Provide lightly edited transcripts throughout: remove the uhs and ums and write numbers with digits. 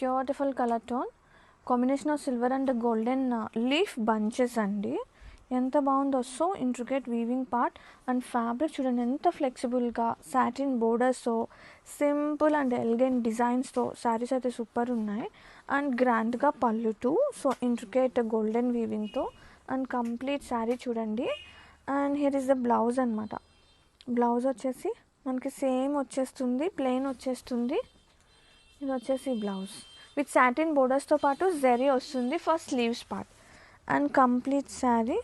Beautiful colour tone combination of silver and golden leaf bunches అండి. ఎంత బాగుందో, so intricate weaving part and fabric చూడండి ఎంత ఫ్లెక్సిబుల్గా, సాటిన్ బోర్డర్స్తో, సింపుల్ అండ్ ఎలిగెంట్ డిజైన్స్తో శారీస్ అయితే సూపర్ ఉన్నాయి. అండ్ గ్రాండ్గా pallu too, so intricate golden వీవింగ్తో అండ్ కంప్లీట్ శారీ చూడండి. And here is the blouse అనమాట. బ్లౌజ్ వచ్చేసి మనకి సేమ్ వచ్చేస్తుంది, ప్లెయిన్ వచ్చేస్తుంది. ఇది వచ్చేసి బ్లౌజ్ విత్ సాటిన్ బోర్డర్స్తో పాటు జెరీ వస్తుంది for sleeves part. And complete sari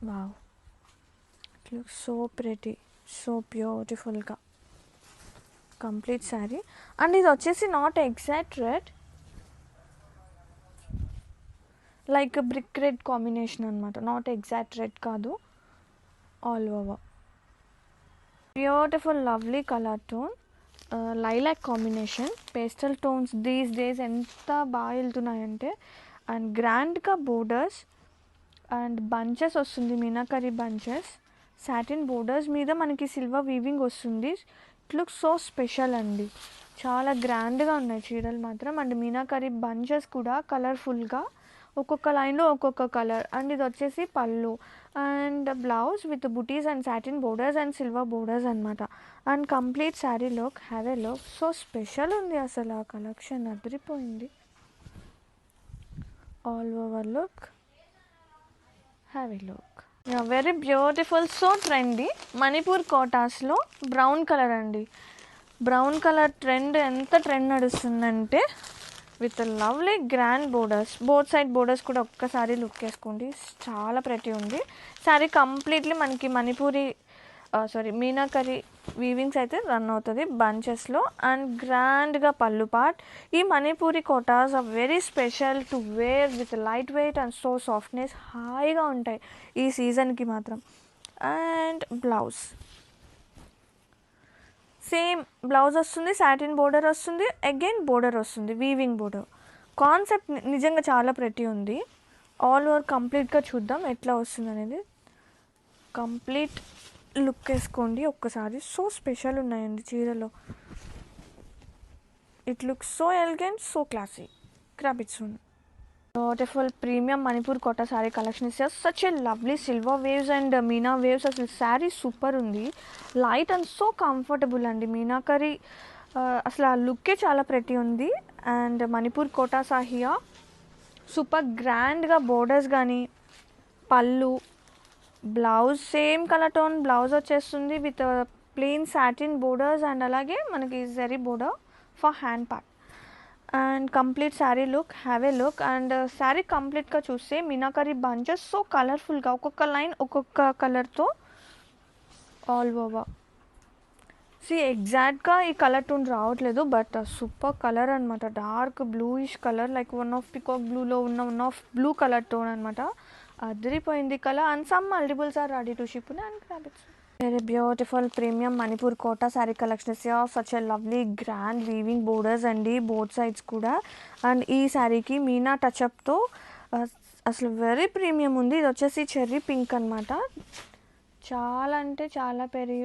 wow, it looks so pretty, so బ్యూటిఫుల్గా కంప్లీట్ శారీ. అండ్ ఇది వచ్చేసి not exact red, like brick red combination అనమాట, నాట్ ఎగ్జాక్ట్ రెడ్ కాదు, all over beautiful lovely colour tone, lilac combination, pastel tones these days ఎంత బాగా వెళ్తున్నాయంటే. And గ్రాండ్గా borders and bunches వస్తుంది, meenakari bunches, satin borders మీద మనకి సిల్వర్ వీవింగ్ వస్తుంది. It looks so special అండి, చాలా గ్రాండ్గా ఉన్నాయి చీరలు మాత్రం. అండ్ మీనాకరీ బంచెస్ కూడా కలర్ఫుల్గా, ఒక్కొక్క లైన్లో ఒక్కొక్క కలర్. అండ్ ఇది వచ్చేసి pallu and blouse with butis and satin borders and silver borders అనమాట. And complete sari look, have a look, so special ఉంది అసలు. ఆ కలెక్షన్ అదిరిపోయింది. All over look, have a look, very beautiful, so trendy. Manipur కోటాస్లో బ్రౌన్ కలర్ అండి. Brown colour trend ఎంత trend నడుస్తుందంటే with lovely grand borders, both side borders కూడా ఒక్కసారి లుక్ వేసుకోండి, చాలా ప్రతి ఉంది. శారీ కంప్లీట్లీ మనకి మణిపూరి మీనాకరీ వీవింగ్స్ అయితే రన్ అవుతుంది బంచెస్లో. అండ్ గ్రాండ్గా పళ్ళు పార్ట్. ఈ Manipuri kotas are very special to wear with light weight and so softness, హాయిగా ఉంటాయి ఈ సీజన్కి మాత్రం. అండ్ బ్లౌజ్ సేమ్ బ్లౌజ్ వస్తుంది, సాటిన్ బోర్డర్ వస్తుంది, అగైన్ బోర్డర్ వస్తుంది, వీవింగ్ బోర్డర్. కాన్సెప్ట్ నిజంగా చాలా ప్రెటీ ఉంది. ఆల్ ఓవర్ కంప్లీట్గా చూద్దాం ఎట్లా వస్తుంది అనేది. కంప్లీట్ లుక్ వేసుకోండి ఒక్కసారి, సో స్పెషల్ ఉన్నాయండి చీరలో. It look so elegant, so classy. Grab it soon. Beautiful premium Manipur Kota sari collection is such a lovely silver waves and meena waves. అసలు శారీ సూపర్ ఉంది, లైట్ అండ్ సో కంఫర్టబుల్ అండి. మీనాకరీ అసలు ఆ లుక్కే చాలా ప్రెటీ ఉంది. అండ్ మణిపూర్ కోటా సాహియా సూపర్ గ్రాండ్గా బోర్డర్స్ కానీ, pallu, blouse same colour tone blouse వచ్చేస్తుంది with plain satin borders and అలాగే మనకి zari border for hand part. And complete sari look, have a look. And sari కంప్లీట్గా చూస్తే మీనాకరీ బంచెస్ సో కలర్ఫుల్గా, ఒక్కొక్క లైన్ ఒక్కొక్క కలర్తో ఆల్ ఓవర్. ఎగ్జాక్ట్గా ఈ కలర్ టోన్ రావట్లేదు, బట్ సూపర్ కలర్ అనమాట. Dark bluish colour, like one of peacock బ్లూలో ఉన్న one of blue colour tone అనమాట. అదిరిపోయింది colour. And some multiples are ready to ship and habits. Very beautiful premium Manipur Kota saree collection is here. Such a lovely grand weaving borders and both sides kuda. And ee saree ki meena touch up to asalu very premium undi. Idu vachesi cherry pink anamata. Chaala ante chaala peri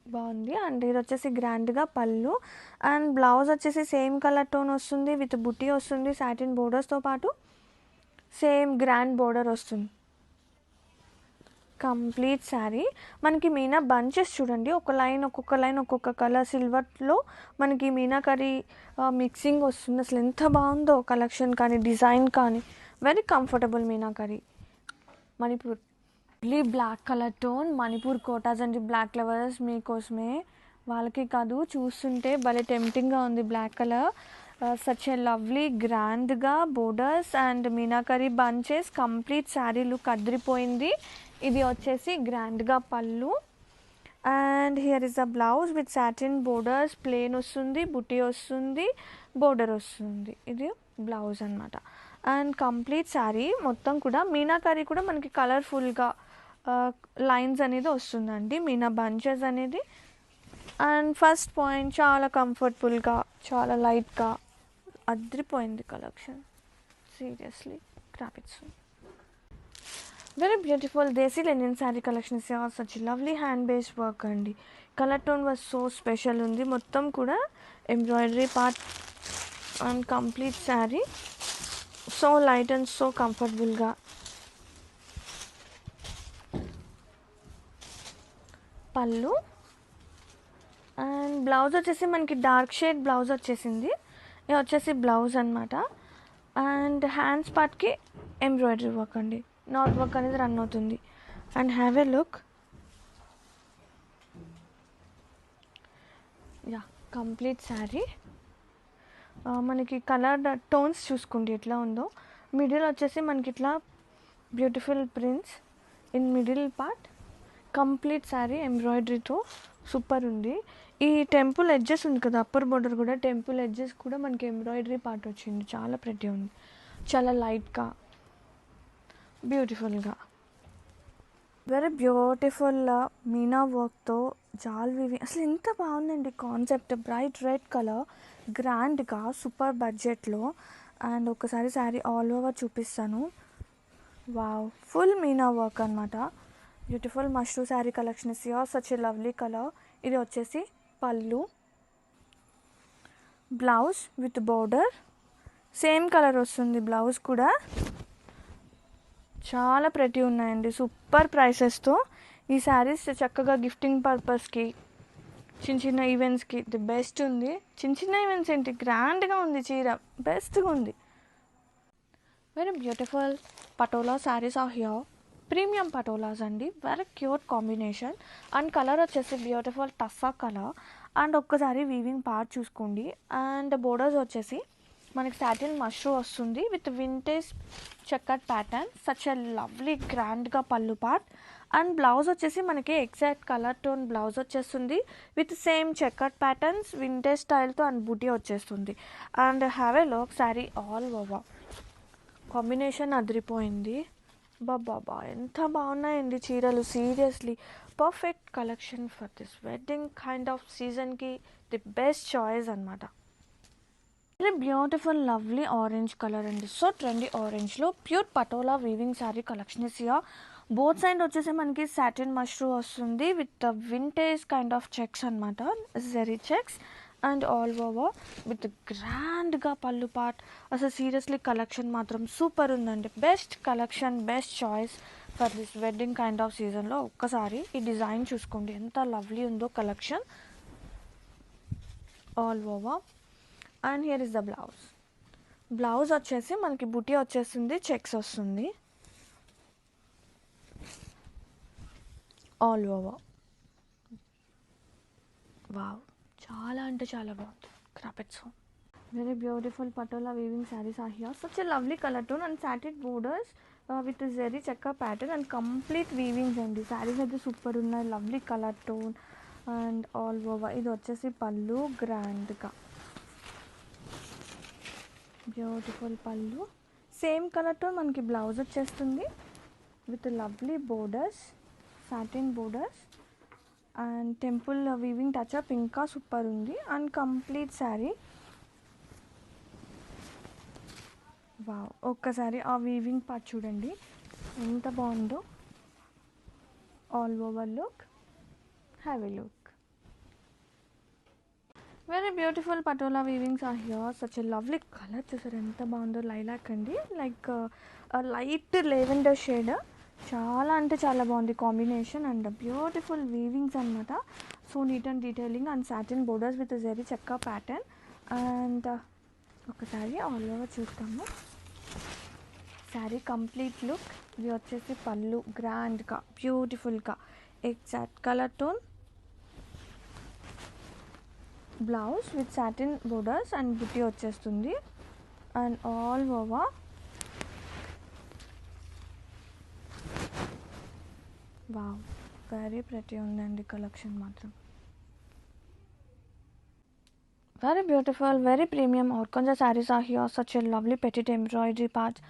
బాగుంది. And ఇది వచ్చేసి గ్రాండ్గా పళ్ళు and blouse వచ్చేసి same colour tone వస్తుంది with బుట్టి వస్తుంది, satin బోర్డర్స్తో పాటు సేమ్ గ్రాండ్ బోర్డర్ వస్తుంది. కంప్లీట్ శారీ మనకి మీనా బంచెస్ చూడండి, ఒక లైన్ ఒక్కొక్క లైన్ ఒక్కొక్క కలర్ సిల్వర్లో మనకి మీనాకరీ మిక్సింగ్ వస్తుంది. అసలు ఎంత బాగుందో కలెక్షన్ కానీ డిజైన్ కానీ, very comfortable meenakari. Manipur black colour tone Manipur Kotas and black flowers మీకోసమే, వాళ్ళకి కాదు చూస్తుంటే భలే టెంప్టింగ్గా ఉంది black colour. Such a lovely గ్రాండ్గా borders and meenakari bunches, complete sari look అదిరిపోయింది. ఇది వచ్చేసి గ్రాండ్గా పళ్ళు and here is the blouse with satin borders, plain వస్తుంది, బుట్టి వస్తుంది, బోర్డర్ వస్తుంది. ఇది బ్లౌజ్ అనమాట. అండ్ కంప్లీట్ శారీ మొత్తం కూడా మీనాకరీ కూడా మనకి కలర్ఫుల్గా లైన్స్ అనేది వస్తుందండి, మీనా బంచెస్ అనేది. అండ్ ఫస్ట్ పాయింట్ చాలా కంఫర్టబుల్గా, చాలా లైట్గా అదిరిపోయింది collection. Seriously grab it soon. Very beautiful desi linen sari collection is such lovely hand based work అండి. Colour tone was so special ఉంది. మొత్తం కూడా embroidery part and complete sari so light and so కంఫర్టబుల్గా. పళ్ళు అండ్ బ్లౌజ్ వచ్చేసి మనకి డార్క్ షేడ్ బ్లౌజ్ వచ్చేసింది. ఇది వచ్చేసి బ్లౌజ్ అనమాట. అండ్ హ్యాండ్స్ పార్ట్కి ఎంబ్రాయిడరీ వర్క్ అండి. నాట్ వర్క్ అనేది రన్ అవుతుంది. And have a look. Yeah complete sari మనకి కలర్ టోన్స్ చూసుకోండి ఎట్లా ఉందో. మిడిల్ వచ్చేసి మనకి ఇట్లా beautiful prints in middle part. Complete sari ఎంబ్రాయిడరీతో సూపర్ ఉంది. ఈ టెంపుల్ ఎడ్జెస్ ఉంది కదా, అప్పర్ బోర్డర్ కూడా టెంపుల్ ఎడ్జెస్ కూడా మనకి ఎంబ్రాయిడరీ పార్ట్ వచ్చింది. చాలా ప్రెటీ ఉంది, చాలా లైట్గా బ్యూటిఫుల్గా. వెరీ బ్యూటిఫుల్ మీనా వర్క్తో జాల్ వీవింగ్. అసలు ఎంత బాగుందండి కాన్సెప్ట్. బ్రైట్ రెడ్ కలర్ గ్రాండ్గా సూపర్ బడ్జెట్లో. అండ్ ఒకసారి శారీ ఆల్ ఓవర్ చూపిస్తాను. వావ్, ఫుల్ మీనా వర్క్ అనమాట. Beautiful mashru sari collection is here. Such a lovely colour. ఇది వచ్చేసి పళ్ళు, blouse with border same colour వస్తుంది. బ్లౌజ్ కూడా చాలా ప్రెటీ ఉన్నాయండి. సూపర్ ప్రైసెస్తో ఈ శారీస్ చక్కగా గిఫ్టింగ్ పర్పస్కి, చిన్న చిన్న ఈవెంట్స్కి ది బెస్ట్ ఉంది. చిన్న చిన్న ఈవెంట్స్ ఏంటి, గ్రాండ్గా ఉంది చీర, బెస్ట్గా ఉంది. Very beautiful patola saris are here. Premium patolas అండి. Very cute combination. And colour వచ్చేసి బ్యూటిఫుల్ టఫా కలర్. అండ్ ఒక్కసారి వీవింగ్ పార్ట్ చూసుకోండి. అండ్ బోర్డర్స్ వచ్చేసి మనకి సాటిన్ మష్రూ వస్తుంది with vintage checker pattern. Such a lovely గ్రాండ్గా పళ్ళు పార్ట్. అండ్ బ్లౌజ్ వచ్చేసి మనకి ఎగ్జాక్ట్ కలర్ టోన్ బ్లౌజ్ వచ్చేస్తుంది with same checker patterns vintage స్టైల్తో అండ్ బూటీ వచ్చేస్తుంది. And have a look. Sari all over combination అదిరిపోయింది. బాబా ఎంత బాగున్నాయండి చీరలు. Seriously perfect collection for this wedding kind of సీజన్కి ది బెస్ట్ చాయిస్ అనమాట. Very beautiful lovely orange colour అండి. సో ట్రెండీ ఆరెంజ్లో pure patola weaving sari collection is here. Both side వచ్చేసి మనకి సాటిన్ మష్రూ వస్తుంది with vintage kind of checks అనమాట, zari checks. And all over with గ్రాండ్గా పళ్ళు పార్ట్. అసలు సీరియస్లీ కలెక్షన్ మాత్రం సూపర్ ఉందండి. Best collection, best choice for this wedding kind of సీజన్లో. ఒక్కసారి ఈ డిజైన్ చూసుకోండి ఎంత లవ్లీ ఉందో collection all over. And here is the blouse. Blouse వచ్చేసి మనకి బుటీ వచ్చేస్తుంది, చెక్స్ వస్తుంది ఆల్ ఓవర్. వావ్, చాలా అంటే చాలా బాగుంది. క్రాపెట్స్ very beautiful patola weaving saris are here. Such a lovely colour tone and satin borders with zari checker pattern and complete weavings అండి. శారీస్ అయితే సూపర్ ఉన్నాయి. Lovely colour tone and all over. ఇది వచ్చేసి పళ్ళు గ్రాండ్గా beautiful pallu. Same colour tone మనకి బ్లౌజ్ వచ్చేస్తుంది with lovely borders, satin borders and temple weaving touch up ఇంకా సూపర్ ఉంది. And complete sari wow. ఒక్కసారి ఆ వీవింగ్ పార్ట్ చూడండి ఎంత బాగుందో. All over look, have a look. Very beautiful patola weavings are here. Such a lovely colour చూసారు ఎంత బాగుందో. లైలాక్ అండి, లైక్ లైట్ లెవెండర్ షేడ్. చాలా అంటే చాలా బాగుంది కాంబినేషన్. అండ్ బ్యూటిఫుల్ వీవింగ్స్ అనమాట. So neat and detailing and satin borders with zari checker pattern. And ఒకసారి ఆల్ ఓవర్ చూస్తాము. Sari complete look. ఇది వచ్చేసి పళ్ళు గ్రాండ్గా బ్యూటిఫుల్గా exact colour tone. Blouse with satin borders and buti వచ్చేస్తుంది. And all over wow, very pretty ఉందండి కలెక్షన్ మాత్రం. Very beautiful, very premium organza saris are here. Such a lovely petit embroidery parts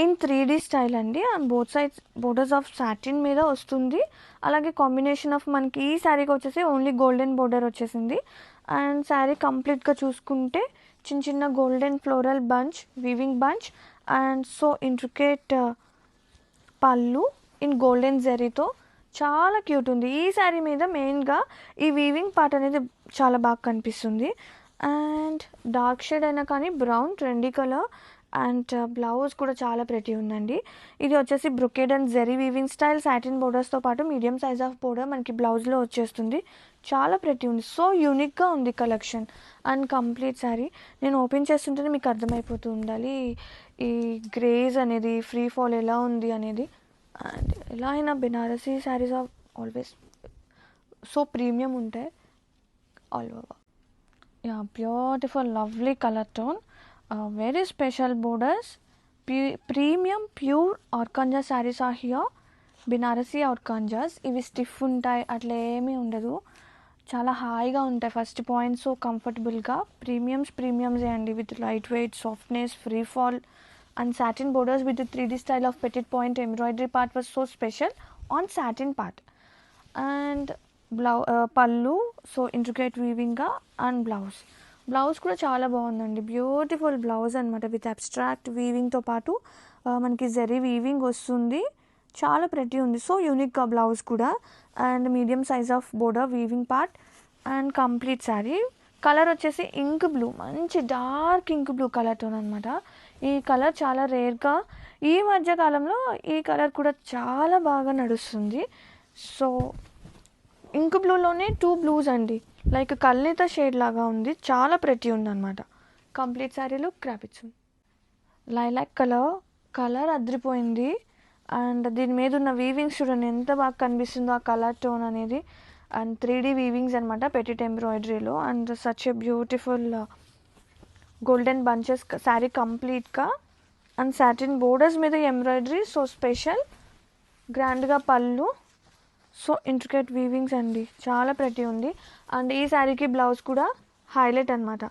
in 3D style అండి. And both sides borders of satin మీద వస్తుంది. అలాగే combination of మనకి ఈ శారీకి వచ్చేసి ఓన్లీ గోల్డెన్ బోర్డర్ వచ్చేసింది. అండ్ శారీ కంప్లీట్గా చూసుకుంటే చిన్న చిన్న golden floral bunch, weaving bunch and so intricate పళ్ళు ఇన్ గోల్డెన్ జరీతో చాలా క్యూట్ ఉంది. ఈ శారీ మీద మెయిన్గా ఈ వీవింగ్ పార్ట్ అనేది చాలా బాగా కనిపిస్తుంది. అండ్ డార్క్ షేడ్ అయినా కానీ brown trendy colour. And blouse కూడా చాలా ప్రెటీ ఉందండి. ఇది వచ్చేసి brocade and zari weaving style satin బోర్డర్స్తో పాటు మీడియం సైజ్ ఆఫ్ బోర్డర్ మనకి బ్లౌజ్లో వచ్చేస్తుంది. చాలా ప్రెటీ ఉంది. సో యూనిక్గా ఉంది కలెక్షన్ అండ్ కంప్లీట్ శారీ. నేను ఓపెన్ చేస్తుంటేనే మీకు అర్థమైపోతూ ఉండాలి ఈ గ్రేజ్ అనేది ఫ్రీ ఫాల్ ఎలా ఉంది అనేది. అండ్ ఎలా అయినా Banarasi saris are always so premium ఉంటాయి all over. Yeah, beautiful lovely colour tone, very special borders, premium pure organza sarees are here. Binarasi organzas ఇవి స్టిఫ్ ఉంటాయి, అట్లా ఏమీ ఉండదు, చాలా హాయిగా ఉంటాయి. ఫస్ట్ పాయింట్ సో కంఫర్టబుల్గా ప్రీమియమ్సే అండి, with light wait softness free fall and satin borders with 3D style of Pettit point embroidery part was so special on satin part. And పళ్ళు సో ఇంట్రికేట్ వీవింగ్గా అండ్ బ్లౌజ్ కూడా చాలా బాగుందండి. Beautiful blouse అనమాట with abstract వీవింగ్తో పాటు మనకి zari weaving వస్తుంది. చాలా ప్రెటీ ఉంది. సో యూనిక్గా బ్లౌజ్ కూడా. And medium size of border weaving part and complete sari. Colour వచ్చేసి ఇంక్ బ్లూ, మంచి dark ink blue colour tone అనమాట. ఈ కలర్ చాలా రేర్గా ఈ మధ్య కాలంలో ఈ కలర్ కూడా చాలా బాగా నడుస్తుంది. సో ఇంక్ బ్లూలోనే 2 బ్లూస్ అండి, లైక్ కల్నేత షేడ్ లాగా ఉంది, చాలా ప్రెటీ ఉందన్నమాట. కంప్లీట్ శారీలో క్రాపిచ్చింది. లైలాక్ కలర్ అదిరిపోయింది. అండ్ దీని మీద ఉన్న వీవింగ్స్ చూడండి ఎంత బాగా కనిపిస్తుందో ఆ కలర్ టోన్ అనేది. అండ్ 3D వీవింగ్స్ అనమాట పెటిట్ ఎంబ్రాయిడరీలో. And such a beautiful golden bunches sari కంప్లీట్గా. అండ్ సాటిన్ బోర్డర్స్ మీద ఎంబ్రాయిడరీ సో స్పెషల్ గ్రాండ్గా పళ్ళు. సో ఇంట్రికేట్ వీవింగ్స్ అండి, చాలా ప్రెటీ ఉంది. అండ్ ఈ శారీకి బ్లౌజ్ కూడా హైలైట్ అనమాట.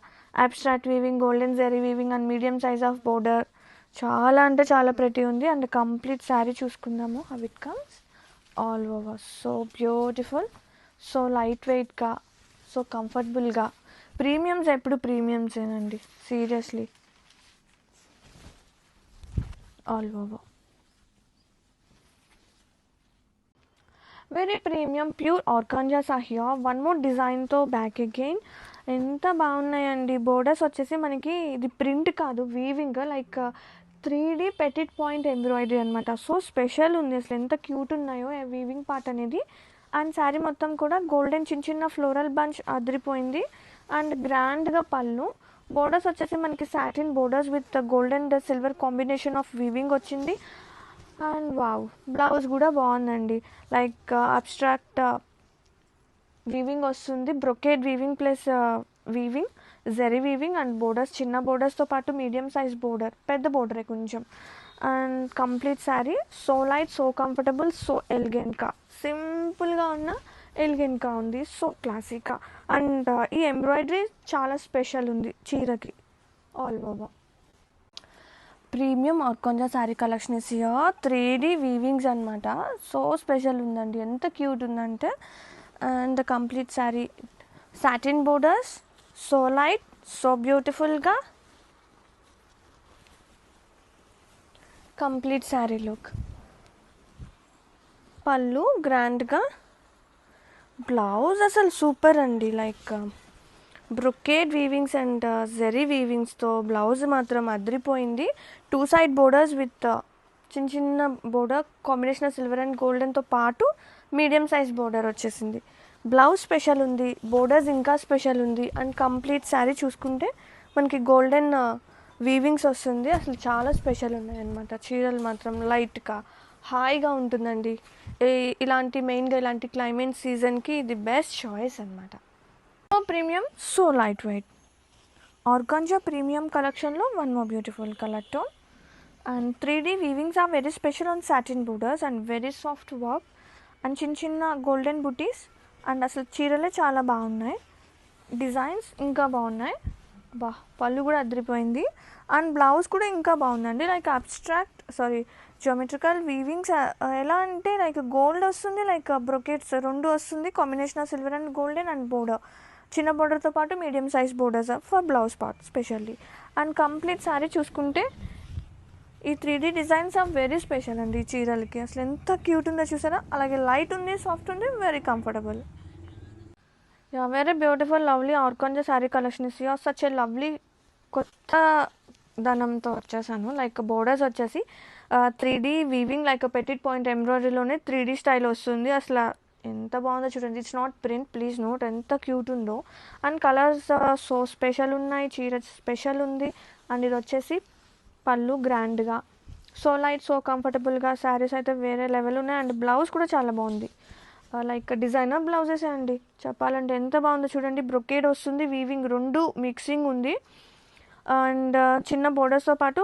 Abstract weaving, golden zari weaving and medium size of border. చాలా అంటే చాలా ప్రెటీ ఉంది. అండ్ కంప్లీట్ శారీ చూసుకుందాము how it comes all over. So beautiful, so light వెయిట్గా, సో కంఫర్టబుల్గా. ప్రీమియమ్స్ ఎప్పుడు ప్రీమియమ్సేనండి seriously all over. Very premium pure organzas are here. One more డిజైన్తో బ్యాక్ అగైన్. ఎంత బాగున్నాయండి. బోర్డర్స్ వచ్చేసి మనకి ఇది ప్రింట్ కాదు weaving, like 3D petit point embroidery అనమాట. సో స్పెషల్ ఉంది, అసలు ఎంత క్యూట్ ఉన్నాయో వీవింగ్ పార్ట్ అనేది. అండ్ శారీ మొత్తం కూడా గోల్డెన్ చిన్న ఫ్లోరల్ బంచ్ అదిరిపోయింది. అండ్ గ్రాండ్గా పళ్ళు. బోర్డర్స్ వచ్చేసి మనకి satin borders with golden silver combination of weaving వచ్చింది. అండ్ వావ్, బ్లౌజ్ కూడా బాగుందండి, లైక్ అబ్స్ట్రాక్ట్ వీవింగ్ వస్తుంది, brocade weaving plus weaving zari weaving and borders చిన్న బోర్డర్స్తో పాటు మీడియం సైజ్ బోర్డర్, పెద్ద బోర్డరే కొంచెం. And complete sari so light, so comfortable, so ఎలిగెంట్గా, సింపుల్గా ఉన్న ఎలిగెంట్గా ఉంది, సో క్లాసిక్గా. అండ్ ఈ ఎంబ్రాయిడరీ చాలా స్పెషల్ ఉంది చీరకి all over. Premium organza sari collection is here. 3D వీవింగ్స్ అనమాట. సో స్పెషల్ ఉందండి, ఎంత క్యూట్ ఉందంటే. And complete sari satin borders so light, so బ్యూటిఫుల్గా. Complete sari look. పళ్ళు గ్రాండ్గా, బ్లౌజ్ అసలు సూపర్ అండి, like brocade weavings and zari వీవింగ్స్తో బ్లౌజ్ మాత్రం అదిరిపోయింది. 2 సైడ్ బోర్డర్స్ విత్ చిన్న బోర్డర్ కాంబినేషన్ సిల్వర్ అండ్ గోల్డెన్తో పాటు మీడియం సైజ్ బోర్డర్ వచ్చేసింది. బ్లౌజ్ స్పెషల్ ఉంది, బోర్డర్స్ ఇంకా స్పెషల్ ఉంది. అండ్ కంప్లీట్ శారీ చూసుకుంటే మనకి గోల్డెన్ వీవింగ్స్ వస్తుంది. అసలు చాలా స్పెషల్ ఉన్నాయన్నమాట. చీరలు మాత్రం లైట్గా హాయిగా ఉంటుందండి. ఇలాంటి మెయిన్గా ఇలాంటి క్లైమేట్ సీజన్కి ఇది బెస్ట్ చాయిస్ అనమాట. Premium so light weight organza premium కలెక్షన్లో one more beautiful colour tone. And 3D weavings are very special on satin borders and very soft work and చిన్న గోల్డెన్ బుటీస్. అండ్ అసలు చీరలే చాలా బాగున్నాయి, డిజైన్స్ ఇంకా బాగున్నాయి. పళ్ళు కూడా అదిరిపోయింది. అండ్ బ్లౌజ్ కూడా ఇంకా బాగుందండి, లైక్ జియోమెట్రికల్ వీవింగ్స్. ఎలా అంటే లైక్ గోల్డ్ వస్తుంది, లైక్ బ్రొకెట్స్ 2 వస్తుంది, combination of silver and golden and border చిన్న బోర్డర్తో పాటు medium size borders for blouse part specially. And complete sari చూసుకుంటే ఈ 3D designs are very special అండి. ఈ చీరలకి అసలు ఎంత క్యూట్ ఉందో చూసారా. అలాగే లైట్ ఉంది, సాఫ్ట్ ఉంది, very comfortable. Yeah, very beautiful lovely organza sari collection is your such a lovely. కొత్త ధనంతో వచ్చేసాను. లైక్ బోర్డర్స్ వచ్చేసి 3D weaving like petit point ఎంబ్రాయిడరీలోనే 3D స్టైల్ వస్తుంది. అసలు ఎంత బాగుందో చూడండి. It's not print, please note ఎంత క్యూట్ ఉందో. అండ్ కలర్స్ సో స్పెషల్ ఉన్నాయి, చీర స్పెషల్ ఉంది. అండ్ ఇది వచ్చేసి పళ్ళు గ్రాండ్గా, సో లైట్, సో కంఫర్టబుల్గా. శారీస్ అయితే వేరే లెవెల్ ఉన్నాయి. అండ్ బ్లౌజ్ కూడా చాలా బాగుంది. లైక్ డిజైనర్ బ్లౌజెస్ అండి చెప్పాలంటే. ఎంత బాగుందో చూడండి. బ్రొకేడ్ వస్తుంది, వీవింగ్ రెండు మిక్సింగ్ ఉంది. అండ్ చిన్న బోర్డర్స్తో పాటు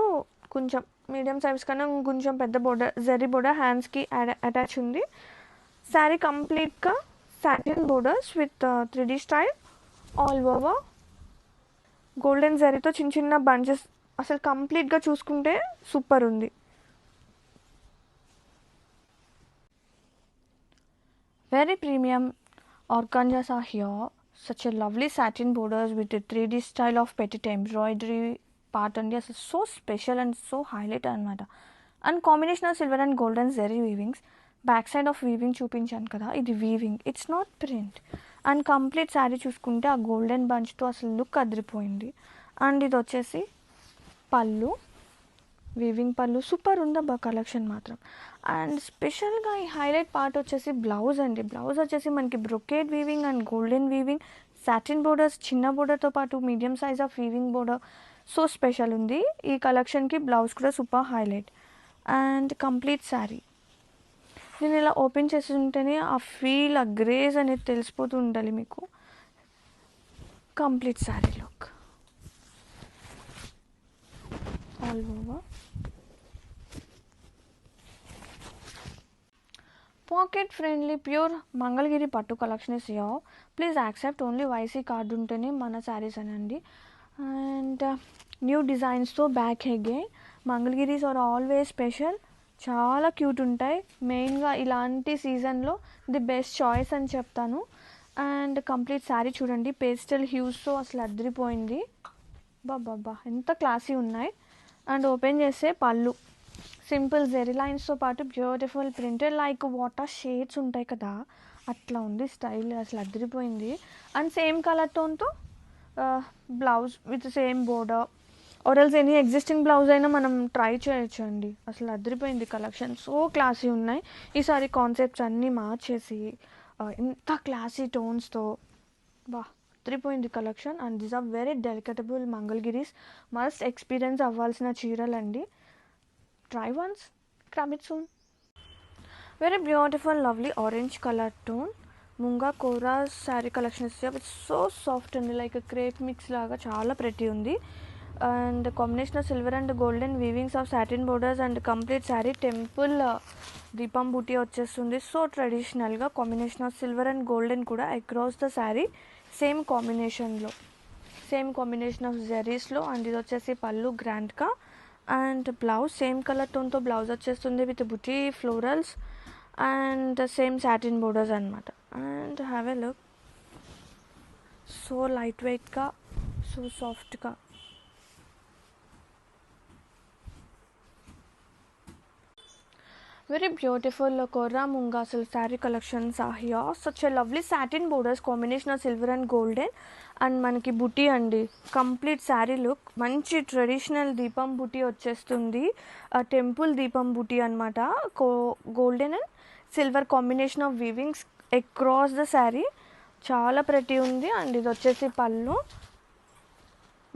కొంచెం మీడియం సైజ్ కన్నా కొంచెం పెద్ద బోర్డర్, జరీ బోర్డర్ హ్యాండ్స్కి అటాచ్ ఉంది. శారీ కంప్లీట్గా satin borders with 3D style all over. Golden జరీతో చిన్న చిన్న బంచెస్. అసలు కంప్లీట్గా చూసుకుంటే సూపర్ ఉంది. Very premium organzas are here. Such a lovely satin borders with the 3D style of petite embroidery part and yes, so special and so highlight anamata. And combination of silver and golden zari weavings. Back side of weaving చూపించాను కదా, ఇది weaving, it's not print. And complete sari చూసుకుంటే ఆ golden బంచ్తో అసలు look అదిరిపోయింది. And ఇది వచ్చేసి పళ్ళు, వీవింగ్ పళ్ళు. సూపర్ ఉందబ్బా కలెక్షన్ మాత్రం. అండ్ స్పెషల్గా ఈ హైలైట్ పార్ట్ వచ్చేసి బ్లౌజ్ అండి. బ్లౌజ్ వచ్చేసి మనకి brocade weaving and golden weaving, satin borders, చిన్న బోర్డర్తో పాటు medium size of weaving border. So special ఉంది ఈ కలెక్షన్కి. బ్లౌజ్ కూడా super highlight. And complete sari నేను ఇలా ఓపెన్ చేసి ఉంటేనే ఆ ఫీల్, ఆ గ్రేజ్ అనేది తెలిసిపోతూ ఉండాలి మీకు. Complete sari look all over. Pocket friendly pure Mangalagiri pattu collection is here. Please accept only వైసీ కార్డు ఉంటేనే మన శారీస్ అనండి. అండ్ న్యూ డిజైన్స్తో back again. Mangalagiris are always special, చాలా క్యూట్ ఉంటాయి. మెయిన్గా ఇలాంటి సీజన్లో ది బెస్ట్ చాయిస్ అని చెప్తాను. అండ్ కంప్లీట్ శారీ చూడండి, పేస్టల్ హ్యూస్తో అసలు అదిరిపోయింది. బాబా ఎంత క్లాసీ ఉన్నాయి. అండ్ ఓపెన్ చేస్తే పళ్ళు సింపుల్ జెరీ లైన్స్తో పాటు beautiful printed like water shades ఉంటాయి కదా, అట్లా ఉంది స్టైల్. అసలు అదిరిపోయింది. అండ్ సేమ్ కలర్ టోన్తో blouse with same border or else any existing blouse అయినా మనం ట్రై చేయొచ్చు అండి. అసలు అదిరిపోయింది కలెక్షన్, సో క్లాసీ ఉన్నాయి. ఈసారి కాన్సెప్ట్స్ అన్నీ మార్చేసి ఇంత క్లాసీ టోన్స్తో అదిరిపోయింది collection. And these are very delectable Mangalagiris, must experience అవ్వాల్సిన చీరలండి. Try once, grab it soon. Very beautiful lovely orange color tone. Munga Kora saree collection is here. It's so soft and like a crepe mix laga chaala pretty undi. And combination of silver and golden weavings of satin borders and complete saree temple deepam booty వచ్చేస్తుంది. So ట్రెడిషనల్గా combination of silver and golden కూడా across the sari same కాంబినేషన్లో, same combination of జెరీస్లో. And ఇది వచ్చేసి పళ్ళు గ్రాండ్గా. And blouse same colour టోన్తో బ్లౌజ్ వచ్చేస్తుంది with buti florals and same satin borders అనమాట. And have a look, so light వెయిట్గా, సో సాఫ్ట్గా. Very beautiful Kora Munga silk saree collections are here. Such a lovely satin borders, combination of silver and golden. And మనకి బుటీ అండి, complete sari look. మంచి traditional deepam buti వచ్చేస్తుంది, temple deepam buti అనమాట. Golden and silver combination of weavings across the sari, చాలా ప్రతి ఉంది. And ఇది వచ్చేసి పళ్ళు,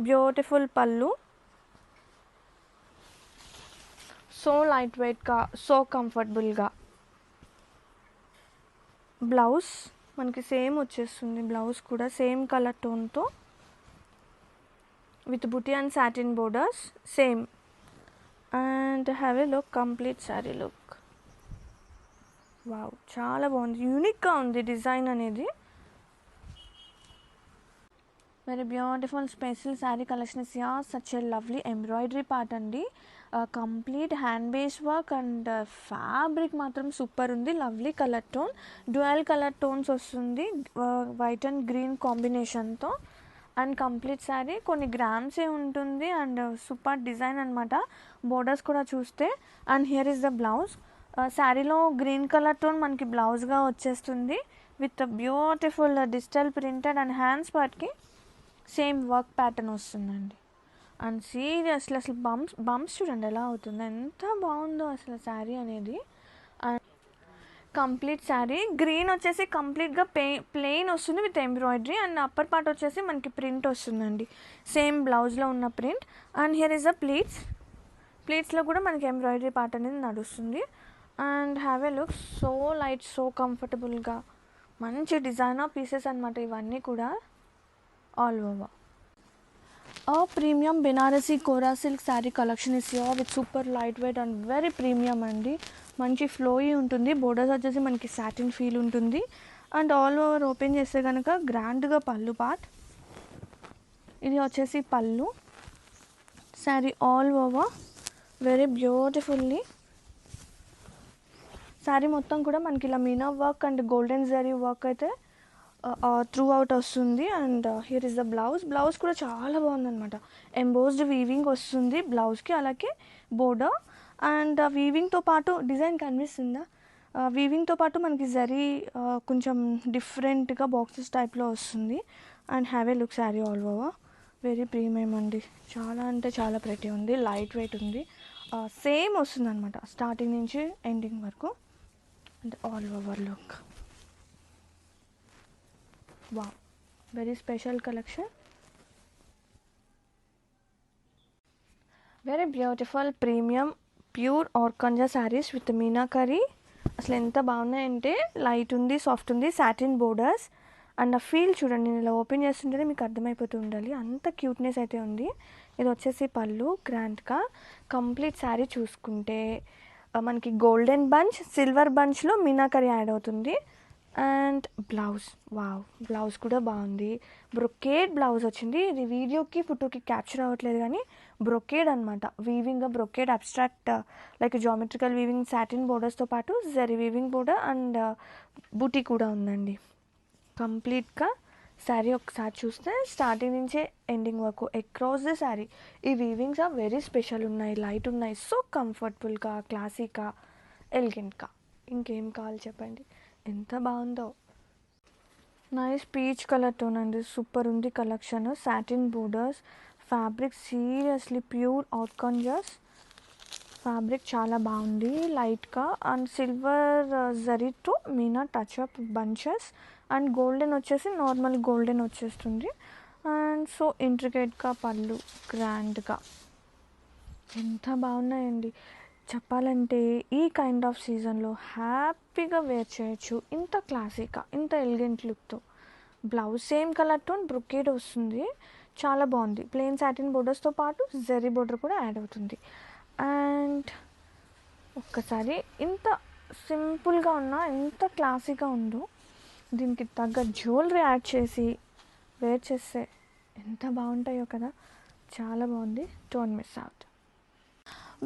బ్యూటిఫుల్ పళ్ళు. సో లైట్ వెయిట్గా, సో కంఫర్టబుల్గా. బ్లౌజ్ మనకి సేమ్ వచ్చేస్తుంది, బ్లౌజ్ కూడా సేమ్ కలర్ టోన్తో with buti and satin borders same. And have a look, complete sari look. Wow, చాలా బాగుంది, యూనిక్గా ఉంది డిజైన్ అనేది. Very beautiful special sari collection is here. Such a lovely embroidery part అండి, complete hand base work. And fabric మాత్రం super ఉంది. Lovely colour tone, dual colour tones వస్తుంది white and green కాంబినేషన్తో. అండ్ కంప్లీట్ శారీ కొన్ని గ్రామ్సే ఉంటుంది అండ్ సూపర్ డిజైన్ అనమాట. Borders కూడా చూస్తే. And here is the blouse. శారీలో గ్రీన్ కలర్ టోన్ మనకి బ్లౌజ్గా వచ్చేస్తుంది with beautiful digital printed and hands పార్ట్కి సేమ్ వర్క్ ప్యాటర్న్ వస్తుందండి. అండ్ సీరియస్లీ అసలు బంప్స్ చూడండి ఎలా అవుతుందో, ఎంత బాగుందో అసలు శారీ అనేది. అండ్ కంప్లీట్ శారీ గ్రీన్ వచ్చేసి కంప్లీట్గా ప్లెయిన్ వస్తుంది with embroidery and upper part వచ్చేసి మనకి ప్రింట్ వస్తుందండి, సేమ్ బ్లౌజ్లో ఉన్న print. And here is the ప్లీట్స్లో కూడా మనకి ఎంబ్రాయిడరీ పార్ట్ అనేది నడుస్తుంది. And have a look, so light, so కంఫర్టబుల్గా మంచి డిజైనర్ పీసెస్ అనమాట ఇవన్నీ కూడా all over. A premium Benarasi Kora silk saree collection is here with super lightweight and very premium అండి. మంచి ఫ్లోయి ఉంటుంది. బోర్డర్స్ వచ్చేసి మనకి సాటిన్ ఫీల్ ఉంటుంది. అండ్ ఆల్ ఓవర్ ఓపెన్ చేస్తే కనుక గ్రాండ్గా పళ్ళు పార్ట్. ఇది వచ్చేసి పళ్ళు. Sari all over very beautifully. Sari మొత్తం కూడా మనకి ఇలా Meena work and golden zari work అయితే త్రూ అవుట్ వస్తుంది. And here is the blouse కూడా చాలా బాగుందనమాట. ఎంబోస్డ్ వీవింగ్ వస్తుంది బ్లౌజ్కి, అలాగే బోర్డర్. అండ్ వీవింగ్తో పాటు డిజైన్ కనిపిస్తుందా, వీవింగ్తో పాటు మనకి జరీ కొంచెం డిఫరెంట్గా బాక్సెస్ టైప్లో వస్తుంది. And have a look sari all over very premium అండి. చాలా అంటే చాలా ప్రెటీ ఉంది, లైట్ వెయిట్ ఉంది. సేమ్ వస్తుంది అనమాట స్టార్టింగ్ నుంచి ఎండింగ్ వరకు. And all over look, wow, very special collection, very beautiful premium pure organza sarees with meenakari. అసలు ఎంత బాగున్నాయంటే లైట్ ఉంది, సాఫ్ట్ ఉంది, సాటిన్ బోర్డర్స్. అండ్ ఆ ఫీల్ చూడండి, నేను ఇలా ఓపెన్ చేస్తుంటేనే మీకు అర్థమైపోతూ ఉండాలి, అంత క్యూట్నెస్ అయితే ఉంది. ఇది వచ్చేసి పళ్ళు గ్రాండ్గా. కంప్లీట్ శారీ చూసుకుంటే మనకి గోల్డెన్ బంచ్, సిల్వర్ బంచ్లో మీనాకరీ యాడ్ అవుతుంది. అండ్ బ్లౌజ్ కూడా బాగుంది. బ్రొకేడ్ బ్లౌజ్ వచ్చింది. ఇది వీడియోకి ఫోటోకి క్యాప్చర్ అవ్వట్లేదు కానీ బ్రొకేడ్ అనమాట. Weaving brocade abstract like geometrical weaving satin బోర్డర్స్తో పాటు zari weaving border and booti కూడా ఉందండి. కంప్లీట్గా శారీ ఒకసారి చూస్తే స్టార్టింగ్ నుంచే ఎండింగ్ వరకు అక్రాస్ ద శారీ ఈ వీవింగ్స్ ఆర్ వెరీ స్పెషల్ ఉన్నాయి, లైట్ ఉన్నాయి, సో కంఫర్టబుల్గా, క్లాసీగా, ఎలిగెంట్గా. ఇంకేం కావాలి చెప్పండి, ఎంత బాగుందో. నైస్ పీచ్ కలర్ టోన్ అండి, సూపర్ ఉంది collection. Satin borders, fabric seriously pure organzas fabric, చాలా బాగుంది లైట్గా. అండ్ సిల్వర్ జరీతో Meena touch up bunches and golden వచ్చేసి నార్మల్ గోల్డెన్ వచ్చేస్తుంది. అండ్ సో ఇంట్రికేట్గా పళ్ళు గ్రాండ్గా, ఎంత బాగున్నాయండి. చెప్పాలంటే ఈ కైండ్ ఆఫ్ సీజన్లో హ్యాపీగా వేర్ చేయొచ్చు, ఇంత క్లాసీగా, ఇంత ఎలిగెంట్ లుక్తో. Blouse same colour tone brocade వస్తుంది, చాలా బాగుంది. ప్లెయిన్ సాటిన్ బోర్డర్స్తో పాటు జరీ బోర్డర్ కూడా యాడ్ అవుతుంది. అండ్ ఒక్కసారి ఇంత సింపుల్గా ఉన్నా ఎంత క్లాసీగా ఉందో, దీనికి తగ్గ జ్యువెలరీ యాడ్ చేసి వేర్ చేస్తే ఎంత బాగుంటాయో కదా. చాలా బాగుంది, don't miss out.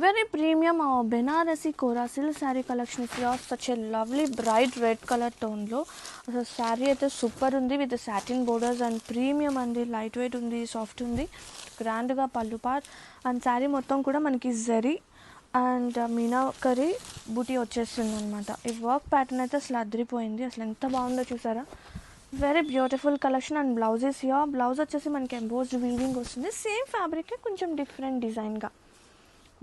Very premium Benarasi Kora silk saree collection is here. Such a lovely bright red color tone లో అసలు శారీ అయితే సూపర్ ఉంది with satin borders and premium అండి, లైట్ వెయిట్ ఉంది, సాఫ్ట్ ఉంది, గ్రాండ్గా పళ్ళు పార్ట్. అండ్ శారీ మొత్తం కూడా మనకి జరీ అండ్ మీనాకరీ బూటీ వచ్చేస్తుంది అనమాట. ఈ వర్క్ ప్యాటర్న్ అయితే అసలు అదిరిపోయింది, అసలు ఎంత బాగుందో చూసారా. Very beautiful collection. And blouses here, blouse వచ్చేసి మనకి ఎంబోస్డ్ వీవింగ్ వస్తుంది, సేమ్ ఫ్యాబ్రిక్ కొంచెం డిఫరెంట్ డిజైన్గా.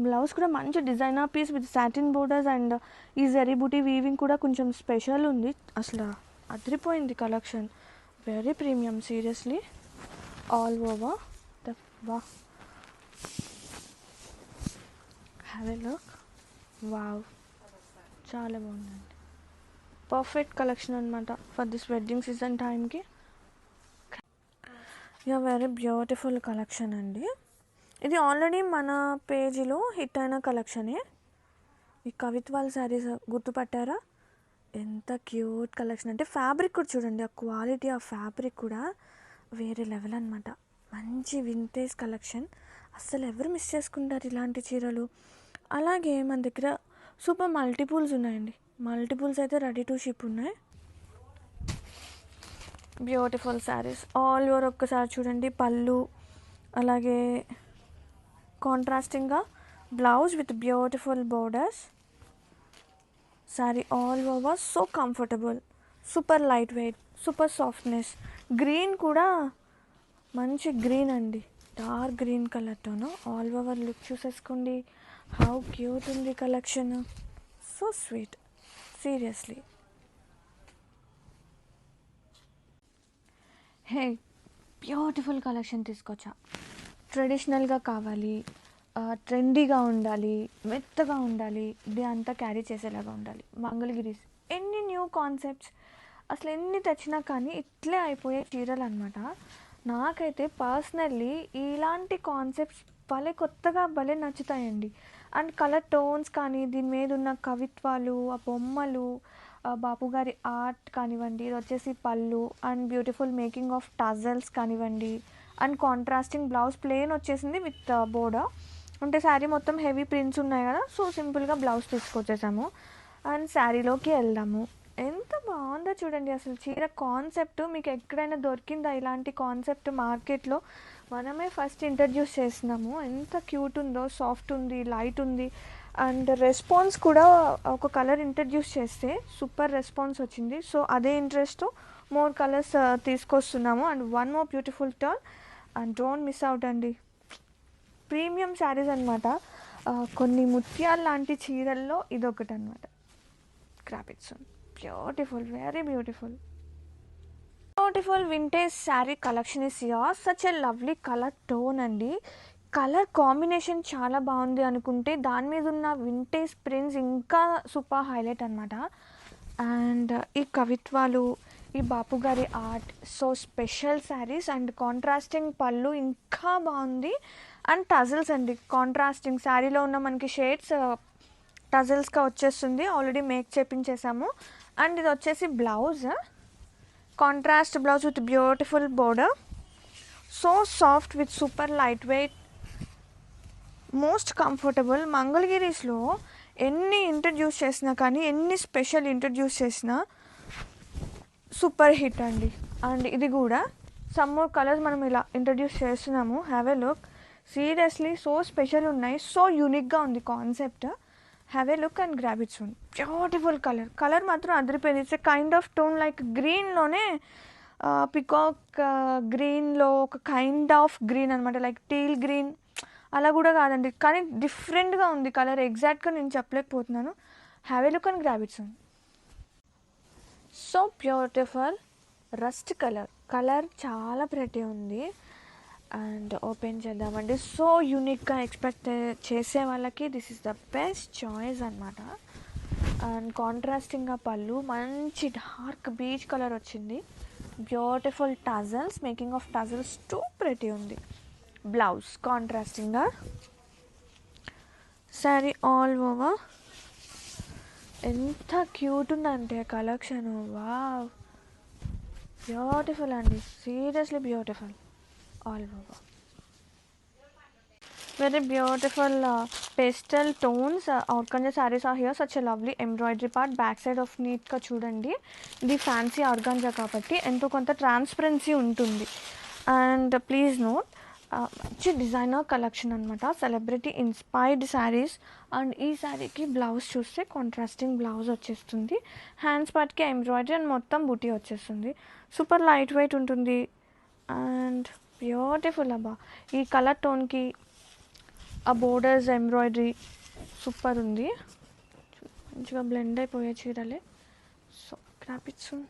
బ్లౌజ్ కూడా మంచి designer piece with satin borders and ఈ జరీ బూటీ వీవింగ్ కూడా కొంచెం స్పెషల్ ఉంది, అసలు అదిరిపోయింది collection. Very premium seriously all over the have a look. Wow, చాలా బాగుందండి. పర్ఫెక్ట్ కలెక్షన్ అనమాట ఫర్ దిస్ వెడ్డింగ్ సీజన్ టైంకి. ఇక వెరీ బ్యూటిఫుల్ కలెక్షన్ అండి. ఇది ఆల్రెడీ మన పేజీలో హిట్ అయిన కలెక్షనే. ఈ కవిత్వాల శారీస్ గుర్తుపట్టారా, ఎంత క్యూట్ కలెక్షన్ అంటే. ఫ్యాబ్రిక్ కూడా చూడండి, ఆ క్వాలిటీ, ఆ ఫ్యాబ్రిక్ కూడా వేరే లెవెల్ అనమాట. మంచి వింటేజ్ కలెక్షన్, అస్సలు ఎవరు మిస్ చేసుకుంటారు ఇలాంటి చీరలు. అలాగే మన దగ్గర సూపర్ మల్టిపుల్స్ ఉన్నాయండి. మల్టిపుల్స్ అయితే రెడీ టు షిప్ ఉన్నాయి. బ్యూటిఫుల్ శారీస్ ఆల్ ఓవర్ ఒక్కసారి చూడండి. పళ్ళు అలాగే కాంట్రాస్టింగ్గా blouse with beautiful borders. Sari all over so comfortable, super light weight, super softness. Green కూడా మంచి గ్రీన్ అండి, డార్క్ గ్రీన్ కలర్తోను. ఆల్ ఓవర్ లుక్ చూసేసుకోండి, హౌ క్యూట్ ఉంది collection, so sweet seriously. Hey, beautiful collection తీసుకొచ్చా. ట్రెడిషనల్గా కావాలి, ట్రెండీగా ఉండాలి, మెత్తగా ఉండాలి, ఇది అంతా క్యారీ చేసేలాగా ఉండాలి. మంగళగిరీస్ ఎన్ని న్యూ కాన్సెప్ట్స్, అసలు ఎన్ని తెచ్చినా కానీ ఇట్లే అయిపోయే చీరలు అనమాట. నాకైతే పర్సనల్లీ ఇలాంటి కాన్సెప్ట్స్ భలే కొత్తగా భలే నచ్చుతాయండి. అండ్ కలర్ టోన్స్ కానీ, దీని మీద ఉన్న కవిత్వాలు, ఆ బొమ్మలు, బాపు గారి ఆర్ట్ కానివ్వండి, ఇది వచ్చేసి pallu and beautiful making of tassels కానివ్వండి, అండ్ కాంట్రాస్టింగ్ బ్లౌజ్ ప్లెయిన్ వచ్చేసింది విత్ బోర్డర్. అంటే శారీ మొత్తం హెవీ ప్రింట్స్ ఉన్నాయి కదా, సో సింపుల్గా బ్లౌజ్ తీసుకొచ్చేసాము. అండ్ శారీలోకి వెళ్దాము. ఎంత బాగుందో చూడండి అసలు చీర కాన్సెప్ట్. మీకు ఎక్కడైనా దొరికిందా ఇలాంటి కాన్సెప్ట్ మార్కెట్లో? మనమే ఫస్ట్ ఇంట్రడ్యూస్ చేస్తున్నాము. ఎంత క్యూట్ ఉందో, సాఫ్ట్ ఉంది, లైట్ ఉంది. అండ్ రెస్పాన్స్ కూడా ఒక కలర్ ఇంట్రడ్యూస్ చేస్తే సూపర్ రెస్పాన్స్ వచ్చింది. సో అదే ఇంట్రెస్ట్తో మోర్ కలర్స్ తీసుకొస్తున్నాము. And one more beautiful turn, and don't miss out అండి. ప్రీమియం శారీస్ అనమాట. కొన్ని ముత్యాలు లాంటి చీరల్లో ఇదొకటి అనమాట. Grab it's beautiful, very beautiful. Beautiful vintage sari collection is here. Such a lovely colour tone అండి. కలర్ కాంబినేషన్ చాలా బాగుంది అనుకుంటే దాని మీద ఉన్న వింటేజ్ ప్రింట్స్ ఇంకా సూపర్ హైలైట్ అనమాట. అండ్ ఈ కవిత్వాలు, ఈ బాపు గారి art, so special saris. And contrasting పళ్ళు ఇంకా బాగుంది. అండ్ టజల్స్ అండి, కాంట్రాస్టింగ్ శారీలో ఉన్న మనకి షేడ్స్ టజల్స్గా వచ్చేస్తుంది. Already make చేపించేసాము. అండ్ ఇది వచ్చేసి blouse, contrast blouse with beautiful border, so soft with super light weight, most comfortable. మంగళగిరీస్లో ఎన్ని ఇంట్రడ్యూస్ చేసినా కానీ, ఎన్ని స్పెషల్ ఇంట్రడ్యూస్ చేసినా సూపర్ హిట్ అండి. అండ్ ఇది కూడా సమ్ మోర్ కలర్స్ మనం ఇలా ఇంట్రడ్యూస్ చేస్తున్నాము. Have a look, seriously so special ఉన్నాయి, సో యూనిక్గా ఉంది concept. Have a look and grab it soon. Beautiful colour, colour మాత్రం అదిరిపోయింది. It's a kind of tone like గ్రీన్లోనే peacock గ్రీన్లో ఒక కైండ్ ఆఫ్ గ్రీన్ అనమాట, లైక్ టీల్ గ్రీన్ అలా కూడా కాదండి, కానీ డిఫరెంట్గా ఉంది కలర్. ఎగ్జాక్ట్గా నేను చెప్పలేకపోతున్నాను. Have a look and grab it soon. So beautiful rust colour, colour చాలా ప్రెటీ ఉంది. అండ్ ఓపెన్ చేద్దామండి. సో యూనిక్గా ఎక్స్పెక్ట్ చేసే వాళ్ళకి this is the best choice అనమాట. అండ్ కాంట్రాస్టింగ్గా పళ్ళు మంచి డార్క్ బీచ్ కలర్ వచ్చింది. Beautiful tassels, making of tassels too pretty ఉంది. బ్లౌజ్ కాంట్రాస్టింగ్గా, శారీ ఆల్ ఓవర్ ఎంత క్యూట్ ఉందంటే కలెక్షన్, వావ్ బ్యూటిఫుల్ అండి, seriously beautiful all over. Very beautiful pastel tones organza saris are here. Such a lovely embroidery part back side of నీట్గా చూడండి. ఇది fancy organza కాబట్టి ఎంతో కొంత ట్రాన్స్పరెన్సీ ఉంటుంది. అండ్ ప్లీజ్ నోట్, మంచి డిజైనర్ కలెక్షన్ అనమాట, సెలబ్రిటీ ఇన్స్పైర్డ్ శారీస్. అండ్ ఈ శారీకి బ్లౌజ్ చూస్తే కాంట్రాస్టింగ్ బ్లౌజ్ వచ్చేస్తుంది. హ్యాండ్స్ పార్ట్కి ఎంబ్రాయిడరీ అండ్ మొత్తం బూటీ వచ్చేస్తుంది. సూపర్ లైట్ వెయిట్ ఉంటుంది అండ్ బ్యూటిఫుల్. అబ్బా ఈ కలర్ టోన్కి ఆ బోర్డర్స్ ఎంబ్రాయిడరీ సూపర్ ఉంది, మంచిగా బ్లెండ్ అయిపోయే చీరలే. So grab it soon.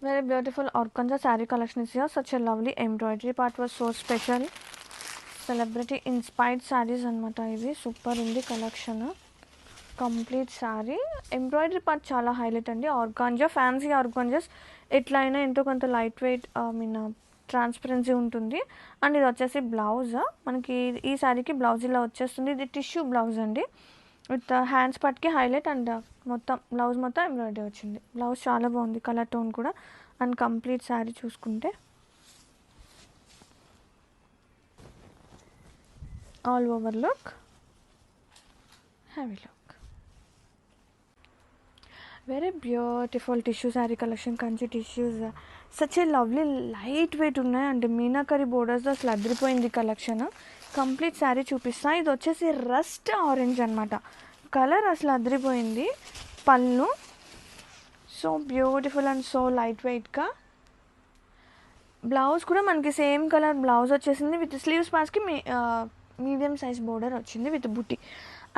Very beautiful organza saree collection is here. Such a lovely embroidery part was so special. Celebrity inspired sarees anamata ivi. Super undi collection. Complete saree. Embroidery part chala highlight andi. Organza, fancy organzas etla aina ento konta light weight transparency ఉంటుంది. And ఇది వచ్చేసి blouse, మనకి ఈ శారీకి blouse ఇలా వచ్చేస్తుంది. ఇది tissue blouse అండి, విత్ హ్యాండ్స్ పార్ట్కి హైలైట్ అండ్ మొత్తం బ్లౌజ్ మొత్తం ఎంబ్రాయిడరీ వచ్చింది. బ్లౌజ్ చాలా బాగుంది, కలర్ టోన్ కూడా. అండ్ కంప్లీట్ శారీ చూసుకుంటే all over look, heavy look. Very beautiful tissue sari collection, Kanchi tissues such a lovely light weight ఉన్నాయి అండ్ మీనాకరీ బోర్డర్స్తో అసలు అదిరిపోయింది కలెక్షన్. కంప్లీట్ శారీ చూపిస్తా. ఇది వచ్చేసి రస్ట్ ఆరెంజ్ అనమాట. కలర్ అసలు అదిరిపోయింది. పళ్ళు so beautiful and so light వెయిట్గా. బ్లౌజ్ కూడా మనకి సేమ్ కలర్ బ్లౌజ్ వచ్చేసింది విత్ స్లీవ్స్ పాస్కి మీడియం సైజ్ బోర్డర్ వచ్చింది with butti.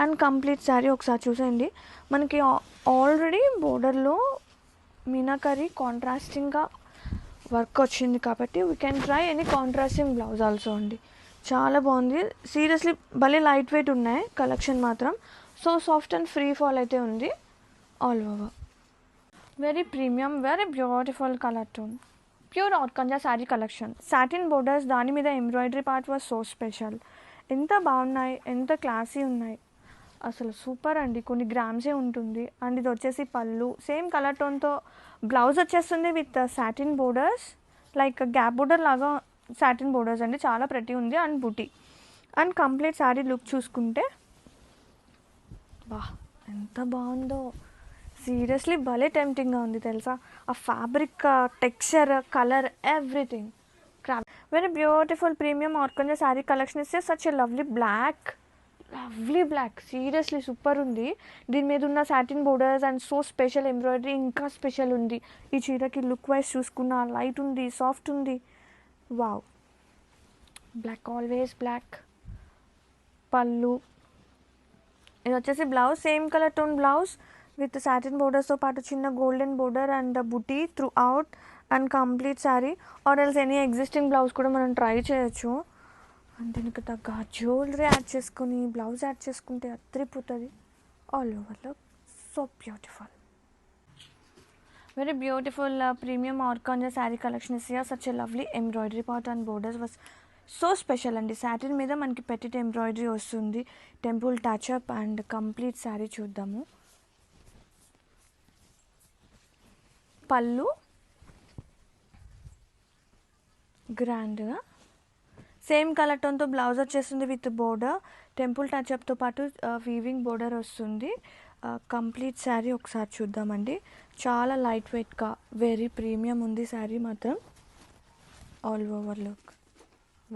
And complete sari ఒకసారి చూసేయండి. మనకి ఆల్రెడీ బోర్డర్లో మీనాకరీ కాంట్రాస్టింగ్గా వర్క్ వచ్చింది కాబట్టి we can try any contrasting blouse also అండి. చాలా బాగుంది. సీరియస్లీ భలే లైట్ వెయిట్ ఉన్నాయి కలెక్షన్ మాత్రం. So soft and free fall అయితే ఉంది all over. Very premium, very beautiful colour tone. Pure organza sari collection. Satin borders, దాని మీద embroidery part was so special. ఎంత బాగున్నాయి, ఎంత క్లాసీ ఉన్నాయి, అసలు సూపర్ అండి. కొన్ని గ్రామ్సే ఉంటుంది. అండ్ ఇది వచ్చేసి పళ్ళు సేమ్ కలర్ టోన్తో బ్లౌజ్ వచ్చేస్తుంది with satin borders, like gap border లాగా సాటిన్ బోర్డర్స్ అండి. చాలా ప్రతి ఉంది and buti. And complete sari look చూసుకుంటే బా ఎంత బాగుందో. సీరియస్లీ భలే టెంప్టింగ్గా ఉంది తెలుసా. ఆ fabric texture, colour, everything craft. Very beautiful premium organza sari collection. ఇస్తే such a lovely black, lovely black. Seriously super ఉంది. దీని మీద ఉన్న satin borders and so special embroidery ఇంకా స్పెషల్ ఉంది. ఈ చీరకి లుక్ వైజ్ చూసుకున్న లైట్ ఉంది, సాఫ్ట్ ఉంది. Wow, black, always black. పళ్ళు ఇది వచ్చేసి blouse same colour tone blouse with satin బోర్డర్స్తో పాటు చిన్న golden border and buti throughout and complete sari. Or else any existing blouse కూడా మనం ట్రై చేయొచ్చు. అండ్ దీనికి తగ్గ జ్యువెలరీ యాడ్ చేసుకొని బ్లౌజ్ యాడ్ చేసుకుంటే అద్దరిపోతుంది. ఆల్ ఓవర్లో so beautiful. Very beautiful premium organza sari collection is here. Such a lovely embroidery part and borders was so special అండి. Satin మీద మనకి పెటిట్ ఎంబ్రాయిడరీ వస్తుంది, temple touch up. And complete sari చూద్దాము. పళ్ళు గ్రాండ్గా సేమ్ కలర్ టోన్తో బ్లౌజ్ వచ్చేస్తుంది విత్ బోర్డర్, టెంపుల్ టచ్అప్తో పాటు వీవింగ్ బోర్డర్ వస్తుంది. కంప్లీట్ శారీ ఒకసారి చూద్దామండి. చాలా లైట్ వెయిట్గా వెరీ ప్రీమియం ఉంది శారీ మాత్రం. All over look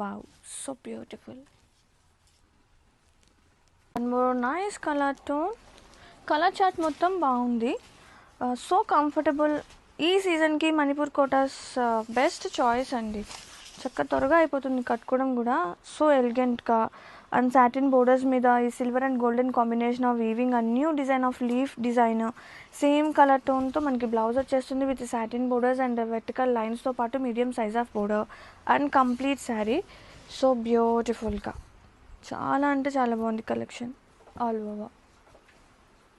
wow, so beautiful. One more nice colour tone. Colour chart మొత్తం బాగుంది. So comfortable. ఈ సీజన్కి మణిపూర్ కోటాస్ బెస్ట్ చాయిస్ అండి. చక్కగా త్వరగా అయిపోతుంది కట్టుకోవడం కూడా. సో ఎలిగెంట్గా అండ్ సాటిన్ బోర్డర్స్ మీద ఈ silver and golden combination of weaving and new design of leaf design. Same colour టోన్తో మనకి బ్లౌజ్ వచ్చేస్తుంది with satin borders and vertical లైన్స్తో పాటు medium size of border and complete sari. So బ్యూటిఫుల్గా చాలా అంటే చాలా బాగుంది collection all over.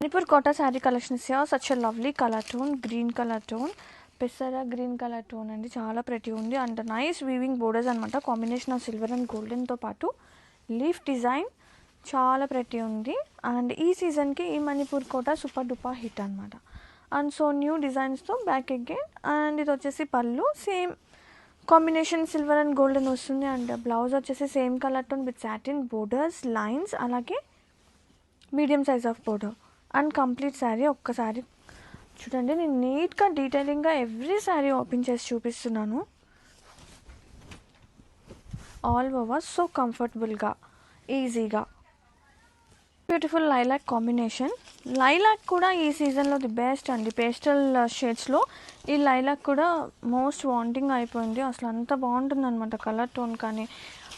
Manipur Kota sari collection is here. Such a lovely colour tone, green colour tone, పెసరా గ్రీన్ కలర్ టోన్ అండి. చాలా ప్రతి ఉంది అండ్ నైస్ వీవింగ్ బోర్డర్స్ అనమాట. కాంబినేషన్ ఆఫ్ సిల్వర్ అండ్ గోల్డెన్తో పాటు లీఫ్ డిజైన్ చాలా ప్రతి ఉంది. అండ్ ఈ సీజన్కి ఈ Manipur Kota super duper hit అనమాట. అండ్ సో న్యూ డిజైన్స్తో బ్యాక్ అగైన్. అండ్ ఇది వచ్చేసి పళ్ళు same combination silver and golden వస్తుంది. అండ్ బ్లౌజ్ వచ్చేసి same colour tone with satin borders, lines, అలాగే medium size of border and complete sari. ఒక్కసారి చూడండి, నేను నీట్గా డీటెయిలింగ్గా ఎవ్రీ శారీ ఓపెన్ చేసి చూపిస్తున్నాను. ఆల్ ఓవర్ సో కంఫర్టబుల్గా, ఈజీగా. Beautiful lilac combination. లైలాక్ కూడా ఈ సీజన్లో ది బెస్ట్ అండి. పేస్టల్ షేడ్స్లో ఈ లైలాక్ కూడా మోస్ట్ వాంటింగ్ అయిపోయింది. అసలు అంత బాగుంటుంది అనమాట కలర్ టోన్ కానీ.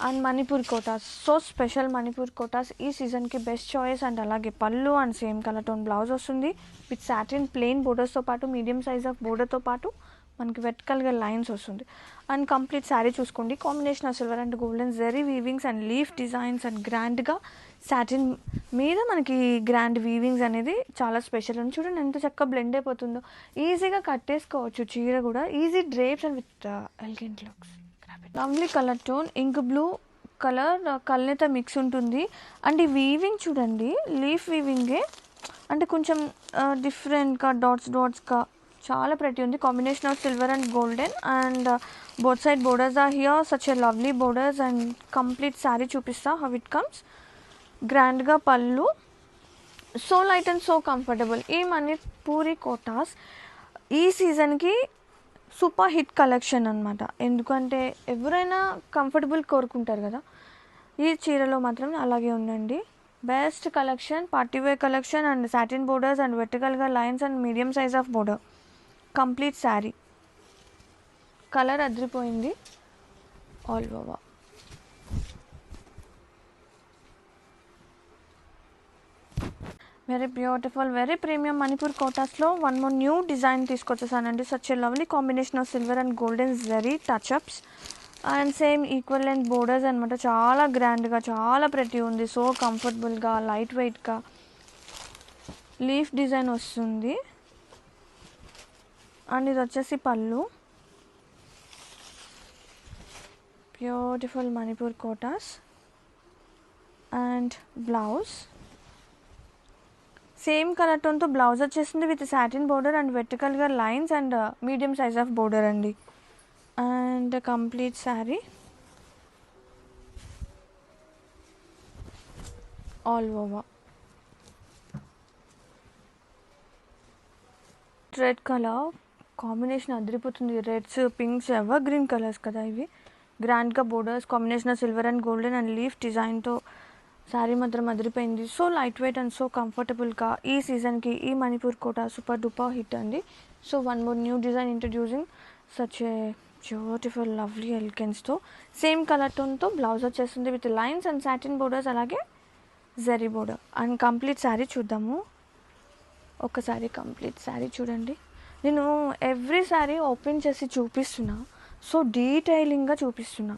And Manipur Kotas so special. Manipur Kotas ఈ సీజన్కి బెస్ట్ చాయిస్. అండ్ అలాగే పళ్ళు and same colour tone blouse వస్తుంది విత్ సాటిన్ ప్లెయిన్ బోర్డర్స్తో పాటు మీడియం సైజ్ ఆఫ్ బోర్డర్తో పాటు మనకి వెర్టికల్గా లైన్స్ వస్తుంది. అండ్ కంప్లీట్ శారీ చూసుకోండి. Combination of silver and golden zari weavings and leaf designs and గ్రాండ్గా సాటిన్ మీద మనకి గ్రాండ్ వీవింగ్స్ అనేది చాలా స్పెషల్ ఉంది. చూడండి ఎంత చక్కగా బ్లెండ్ అయిపోతుందో. ఈజీగా కట్టేసుకోవచ్చు చీర కూడా. Easy drapes and with elegant looks. Lovely colour tone, ink blue colour, కల్నేత మిక్స్ ఉంటుంది. అండ్ ఈ వీవింగ్ చూడండి, లీఫ్ వీవింగే అంటే కొంచెం డిఫరెంట్గా డాట్స్గా చాలా ప్రతి ఉంది. Combination of silver and golden and both side borders are here. Such a lovely borders. And complete sari చూపిస్తా హౌ ఇట్ కమ్స్. గ్రాండ్గా పళ్ళు, so light and so comfortable. ఈ మణిపూరి కోటాస్ ఈ సీజన్కి సూపర్ హిట్ కలెక్షన్ అనమాట. ఎందుకంటే ఎవరైనా కంఫర్టబుల్ కోరుకుంటారు కదా, ఈ చీరలో మాత్రం అలాగే ఉందండి. Best collection, party wear collection and satin borders and వెర్టికల్గా lines and medium size of border. Complete sari colour అదిరిపోయింది. All over very beautiful, very premium Manipur కోటాస్లో వన్ మోర్ న్యూ డిజైన్ తీసుకొచ్చేసానండి. Such a lovely combination of silver and golden zari touch ups and same equal and borders అనమాట. చాలా గ్రాండ్గా, చాలా pretty ఉంది. So కంఫర్టబుల్గా, light వెయిట్గా లీఫ్ డిజైన్ వస్తుంది. అండ్ ఇది వచ్చేసి పళ్ళు. Beautiful Manipur Kotas and blouse same colour టోన్తో బ్లౌజ్ వచ్చేసింది విత్ సాటిన్ బోర్డర్ అండ్ వెర్టికల్గా lines and medium size of border అండి. And complete sari all over red colour combination అదిరిపోతుంది. Reds, pinks, evergreen colours కదా ఇవి. గ్రాండ్గా borders combination silver and golden and leaf డిజైన్తో శారీ మాత్రం అదిరిపోయింది. So light weight and so కంఫర్టబుల్గా ఈ సీజన్కి ఈ Manipur Kota super duper hit అండి. So one more new design introducing such a beautiful lovely ఎలిగెన్స్తో సేమ్ కలర్ టోన్తో బ్లౌజ్ వచ్చేస్తుంది with lines and satin borders, అలాగే zari border. And complete sari చూద్దాము. ఒకసారి కంప్లీట్ శారీ చూడండి. నేను ఎవ్రీ శారీ ఓపెన్ చేసి చూపిస్తున్నా, సో డీటెయిలింగ్గా చూపిస్తున్నా.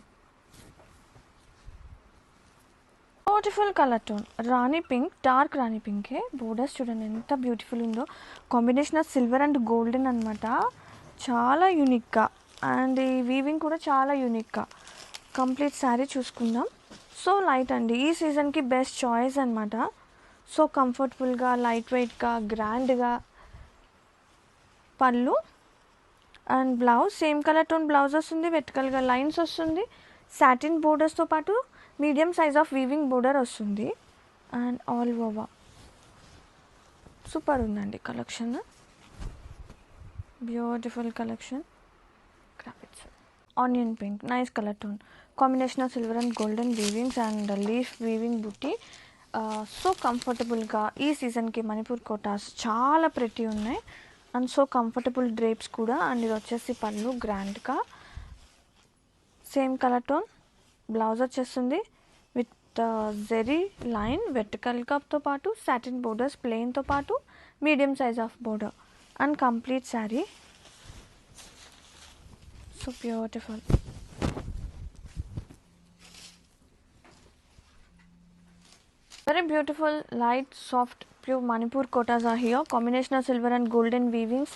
బ్యూటిఫుల్ కలర్ టోన్ రాణి పింక్, డార్క్ రాణి పింకే. బోర్డర్స్ చూడండి ఎంత బ్యూటిఫుల్ ఉందో. Combination of silver and golden అనమాట. చాలా యూనిక్గా అండ్ ఈ వీవింగ్ కూడా చాలా యూనిక్గా. కంప్లీట్ శారీ చూసుకుందాం. సో లైట్ అండి, ఈ సీజన్కి బెస్ట్ చాయిస్ అనమాట. సో కంఫర్టబుల్గా, లైట్ వెయిట్గా, గ్రాండ్గా పళ్ళు and blouse same colour tone blouse వస్తుంది. వెర్టికల్గా లైన్స్ వస్తుంది. సాటిన్ బోర్డర్స్తో పాటు medium size of weaving border వస్తుంది. అండ్ ఆల్ ఓవర్ సూపర్ ఉందండి collection. Beautiful collection. Graphics onion pink nice colour tone combination of silver and golden weavings and leaf weaving butti. So కంఫర్టబుల్గా ఈ సీజన్కి మణిపూర్ కోటాస్ చాలా ప్రెటీ ఉన్నాయి అండ్ సో కంఫర్టబుల్ డ్రేప్స్ కూడా. And ఇది వచ్చేసి పళ్ళు గ్రాండ్గా సేమ్ కలర్ టోన్ బ్లౌజ్ వచ్చేస్తుంది విత్ జెరీ లైన్ వెర్టికల్గాతో పాటు సాటిన్ బోర్డర్స్ ప్లెయిన్తో పాటు medium size of border and complete sari. So beautiful. Very beautiful light soft pure Manipur kotas are here. Combination of silver and golden weavings.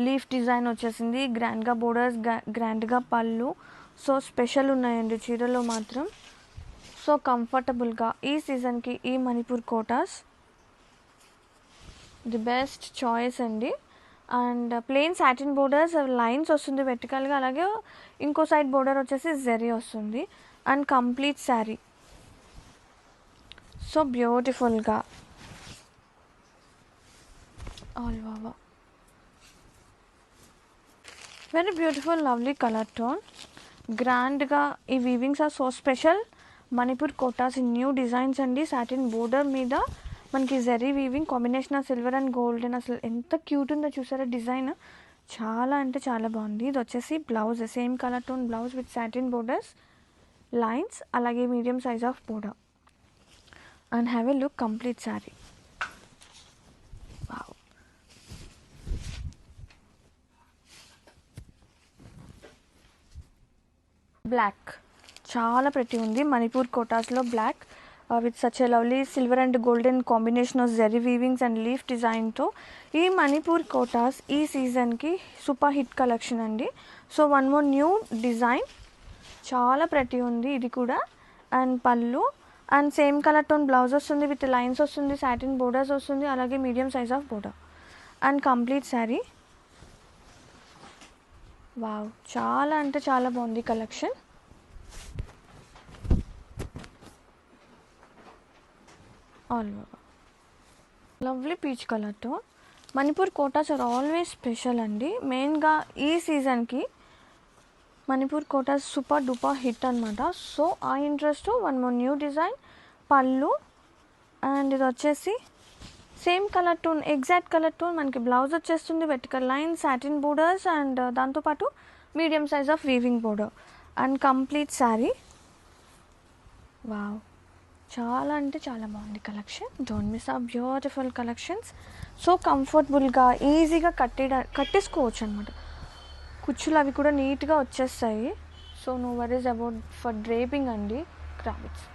Leaf design వచ్చేసింది. గ్రాండ్గా borders, గ్రాండ్గా పళ్ళు. So special ఉన్నాయండి చీరలో మాత్రం. So కంఫర్టబుల్గా ఈ సీజన్కి ఈ Manipur Kotas the best choice అండి. And plain satin borders lines వస్తుంది వెర్టికల్గా, అలాగే ఇంకో సైడ్ బోర్డర్ వచ్చేసి జరీ వస్తుంది అండ్ కంప్లీట్ శారీ. సో బ్యూటిఫుల్గా all over very beautiful lovely colour tone. గ్రాండ్గా ఈ weavings are so special. Manipur Kotas new designs అండి. సాటిన్ బోర్డర్ మీద మనకి zari weaving combination of silver and golden. అసలు ఎంత క్యూట్ ఉందో చూసారా డిజైన్, చాలా అంటే చాలా బాగుంది. ఇది వచ్చేసి blouse same colour tone blouse with satin borders lines, అలాగే medium size of border. And have a look complete saree. Wow. Black చాలా pretty ఉంది. మణిపూర్ కోటాస్లో black with such a lovely silver and golden combination of zari weavings and leaf డిజైన్తో ఈ మణిపూర్ కోటాస్ ఈ సీజన్కి super hit collection అండి. So one more new design చాలా pretty ఉంది ఇది కూడా. అండ్ పళ్ళు and same colour tone blouse వస్తుంది విత్ లైన్స్ వస్తుంది, సాటిన్ బోర్డర్స్ వస్తుంది, అలాగే medium size of border and complete sari. Wow చాలా అంటే చాలా బాగుంది collection. All over lovely peach colour tone Manipur kotas are always special అండి. మెయిన్గా ఈ సీజన్కి Manipur kotas super duper hit అనమాట. So uh interest one more new design pallu, and ఇది వచ్చేసి same colour tone, exact colour tone. మనకి బ్లౌజ్ వచ్చేస్తుంది vertical line, satin borders, and దాంతోపాటు medium size of weaving border and complete sari. Wow, చాలా అంటే చాలా బాగుంది కలెక్షన్. డోంట్ మిస్ ఆ బ్యూటిఫుల్ కలెక్షన్స్. సో కంఫర్టబుల్గా ఈజీగా కట్టేసుకోవచ్చు అనమాట. కుచ్చులు అవి కూడా నీట్గా వచ్చేస్తాయి. So no worries about for draping అండి. Crafts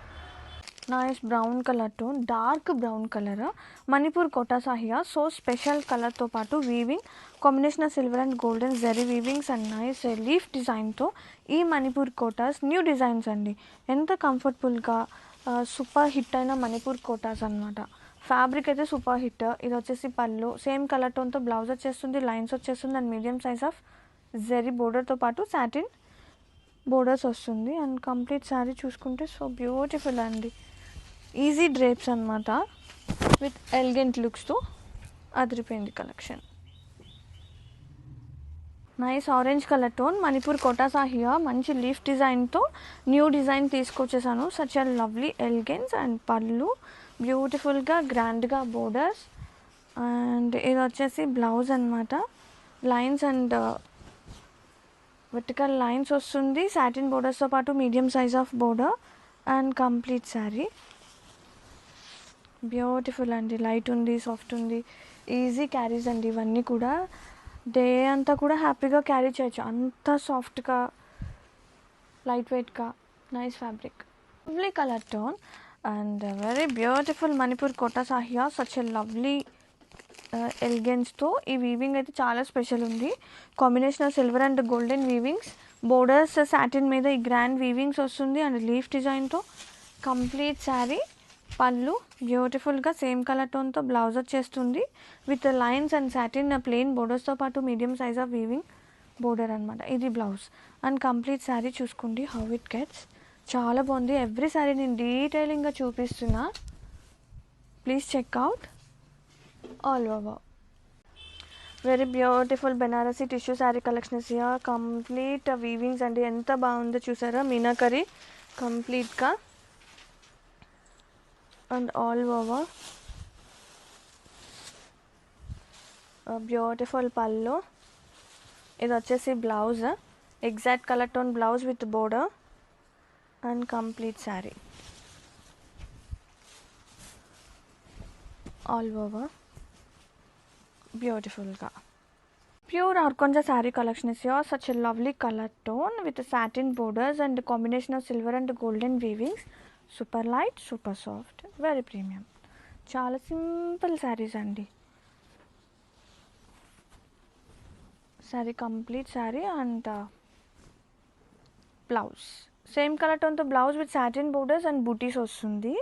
nice brown colour tone, dark brown colour, Manipur quota సాహియా. సో స్పెషల్ కలర్తో పాటు weaving combination silver and golden zari weavings and nice leaf డిజైన్తో ఈ మణిపూర్ కోటాస్ న్యూ డిజైన్స్ అండి. ఎంత కంఫర్టబుల్గా సూపర్ హిట్ అయిన మణిపూర్ కోటాస్ అనమాట. ఫ్యాబ్రిక్ అయితే సూపర్ హిట్. ఇది వచ్చేసి పళ్ళు, సేమ్ కలర్ టోన్తో బ్లౌజ్ వచ్చేస్తుంది, లైన్స్ వచ్చేస్తుంది, and medium size of zari బోర్డర్తో పాటు సాటిన్ బోర్డర్స్ వస్తుంది. అండ్ కంప్లీట్ శారీ చూసుకుంటే సో బ్యూటిఫుల్ అండి. ఈజీ డ్రేప్స్ అనమాట విత్ ఎలిగెంట్ లుక్స్తో అదిరిపోయింది collection. Nice orange colour tone, Manipur quota సాహియా. మంచి లీఫ్ డిజైన్తో న్యూ డిజైన్ తీసుకొచ్చేసాను. Such a lovely elegance and pallu బ్యూటిఫుల్గా గ్రాండ్గా బోర్డర్స్, అండ్ ఇది వచ్చేసి బ్లౌజ్ అనమాట. లైన్స్ అండ్ వర్టికల్ లైన్స్ వస్తుంది, సాటిన్ బోర్డర్స్తో పాటు medium size of border and complete sari. Beautiful అండి. లైట్ ఉంది, సాఫ్ట్ ఉంది, ఈజీ క్యారీస్ అండి. ఇవన్నీ కూడా డే అంతా కూడా హ్యాపీగా క్యారీ చేయొచ్చు. అంత సాఫ్ట్గా, లైట్ వెయిట్గా, nice fabric, lovely colour tone and very beautiful Manipur quota సాహియా. సచ్ ఎ లవ్లీ ఎలిగెన్స్తో ఈ వీవింగ్ అయితే చాలా స్పెషల్ ఉంది. Combination of silver and golden weavings, borders satin మీద ఈ గ్రాండ్ వీవింగ్స్ వస్తుంది అండ్ లీఫ్ డిజైన్తో కంప్లీట్ శారీ. పళ్ళు బ్యూటిఫుల్గా సేమ్ కలర్ టోన్తో బ్లౌజ్ వచ్చేస్తుంది with lines and satin plain బోర్డర్స్తో పాటు medium size of weaving border అనమాట. ఇది బ్లౌజ్ అండ్ కంప్లీట్ శారీ చూసుకోండి హౌ ఇట్ గెట్స్. చాలా బాగుంది. ఎవ్రీ శారీ నేను డీటెయిలింగ్గా చూపిస్తున్నా, please check out all over. Very beautiful Banarasi tissue sari collections here. Complete weavings అండి, ఎంత బాగుందో చూసారా. మీనాకరీ కంప్లీట్గా and all over beautiful pallu. ఇది వచ్చేసి blouse, exact colour tone blouse with border and complete sari all over బ్యూటిఫుల్గా. Pure organza sari collection is here. Such a lovely colour tone with satin borders and combination of silver and golden weavings. Super light, super soft, very premium. చాలా simple saris అండి. Sari complete sari and blouse same colour టోన్తో blouse with satin borders and butis వస్తుంది.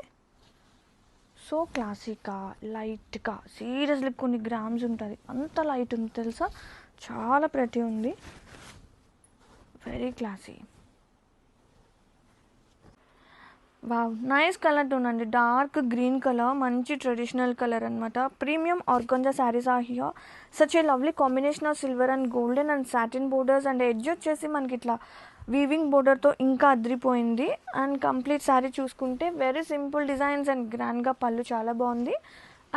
So క్లాసీగా, లైట్గా, seriously కొన్ని grams ఉంటుంది, అంత light ఉంది తెలుసా. చాలా ప్రతి ఉంది, very classy. Wow, nice colour tone అండి. డార్క్ గ్రీన్ కలర్, మంచి ట్రెడిషనల్ కలర్ అనమాట. Premium organza saris are here. Such a lovely combination of silver and golden and satin borders and edge వచ్చేసి మనకి ఇట్లా వీవింగ్ బోర్డర్తో ఇంకా అదిరిపోయింది. అండ్ కంప్లీట్ శారీ చూసుకుంటే very simple designs and గ్రాండ్గా పళ్ళు చాలా బాగుంది.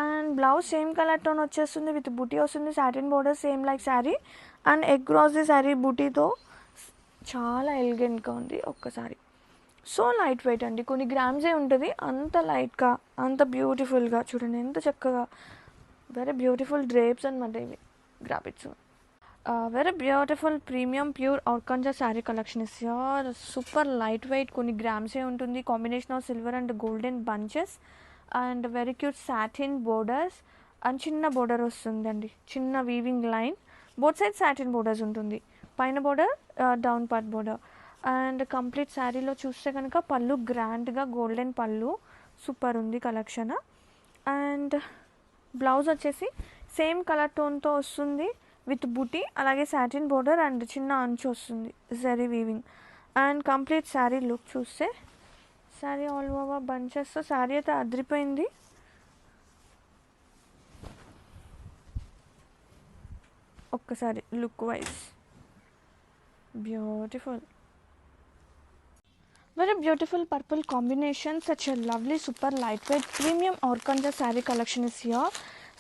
And blouse same colour tone వచ్చేస్తుంది విత్ బూటీ వస్తుంది, satin border same like sari and across the sari బూటీతో చాలా ఎలిగెంట్గా ఉంది ఒక్కసారి. సో లైట్ వెయిట్ అండి, కొన్ని గ్రామ్సే ఉంటుంది, అంత లైట్గా, అంత బ్యూటిఫుల్గా. చూడండి ఎంత చక్కగా, వెరీ బ్యూటిఫుల్ డ్రేప్స్ అనమాట ఇవి, గ్రాబిట్స్. Very beautiful premium pure organza sari collection is here. Super light weight, కొన్ని గ్రామ్సే ఉంటుంది. Combination of silver and golden bunches and very cute satin borders and చిన్న బోర్డర్ వస్తుందండి, చిన్న weaving line. Both side satin borders ఉంటుంది, పైన border, down part border. And complete శారీలో చూస్తే కనుక పళ్ళు గ్రాండ్గా గోల్డెన్ పళ్ళు, సూపర్ ఉంది కలెక్షన్. అండ్ బ్లౌజ్ వచ్చేసి సేమ్ కలర్ టోన్తో వస్తుంది విత్ బూటీ, అలాగే సాటిన్ బోర్డర్ అండ్ చిన్న అంచు వస్తుంది, zari weaving. And complete sari look చూస్తే శారీ ఆల్ ఓవర్ బంచెస్తో శారీ అయితే అదిరిపోయింది. ఒక్కసారి look wise beautiful. Very beautiful purple combination. Such a lovely, super lightweight premium organza saree collection is here.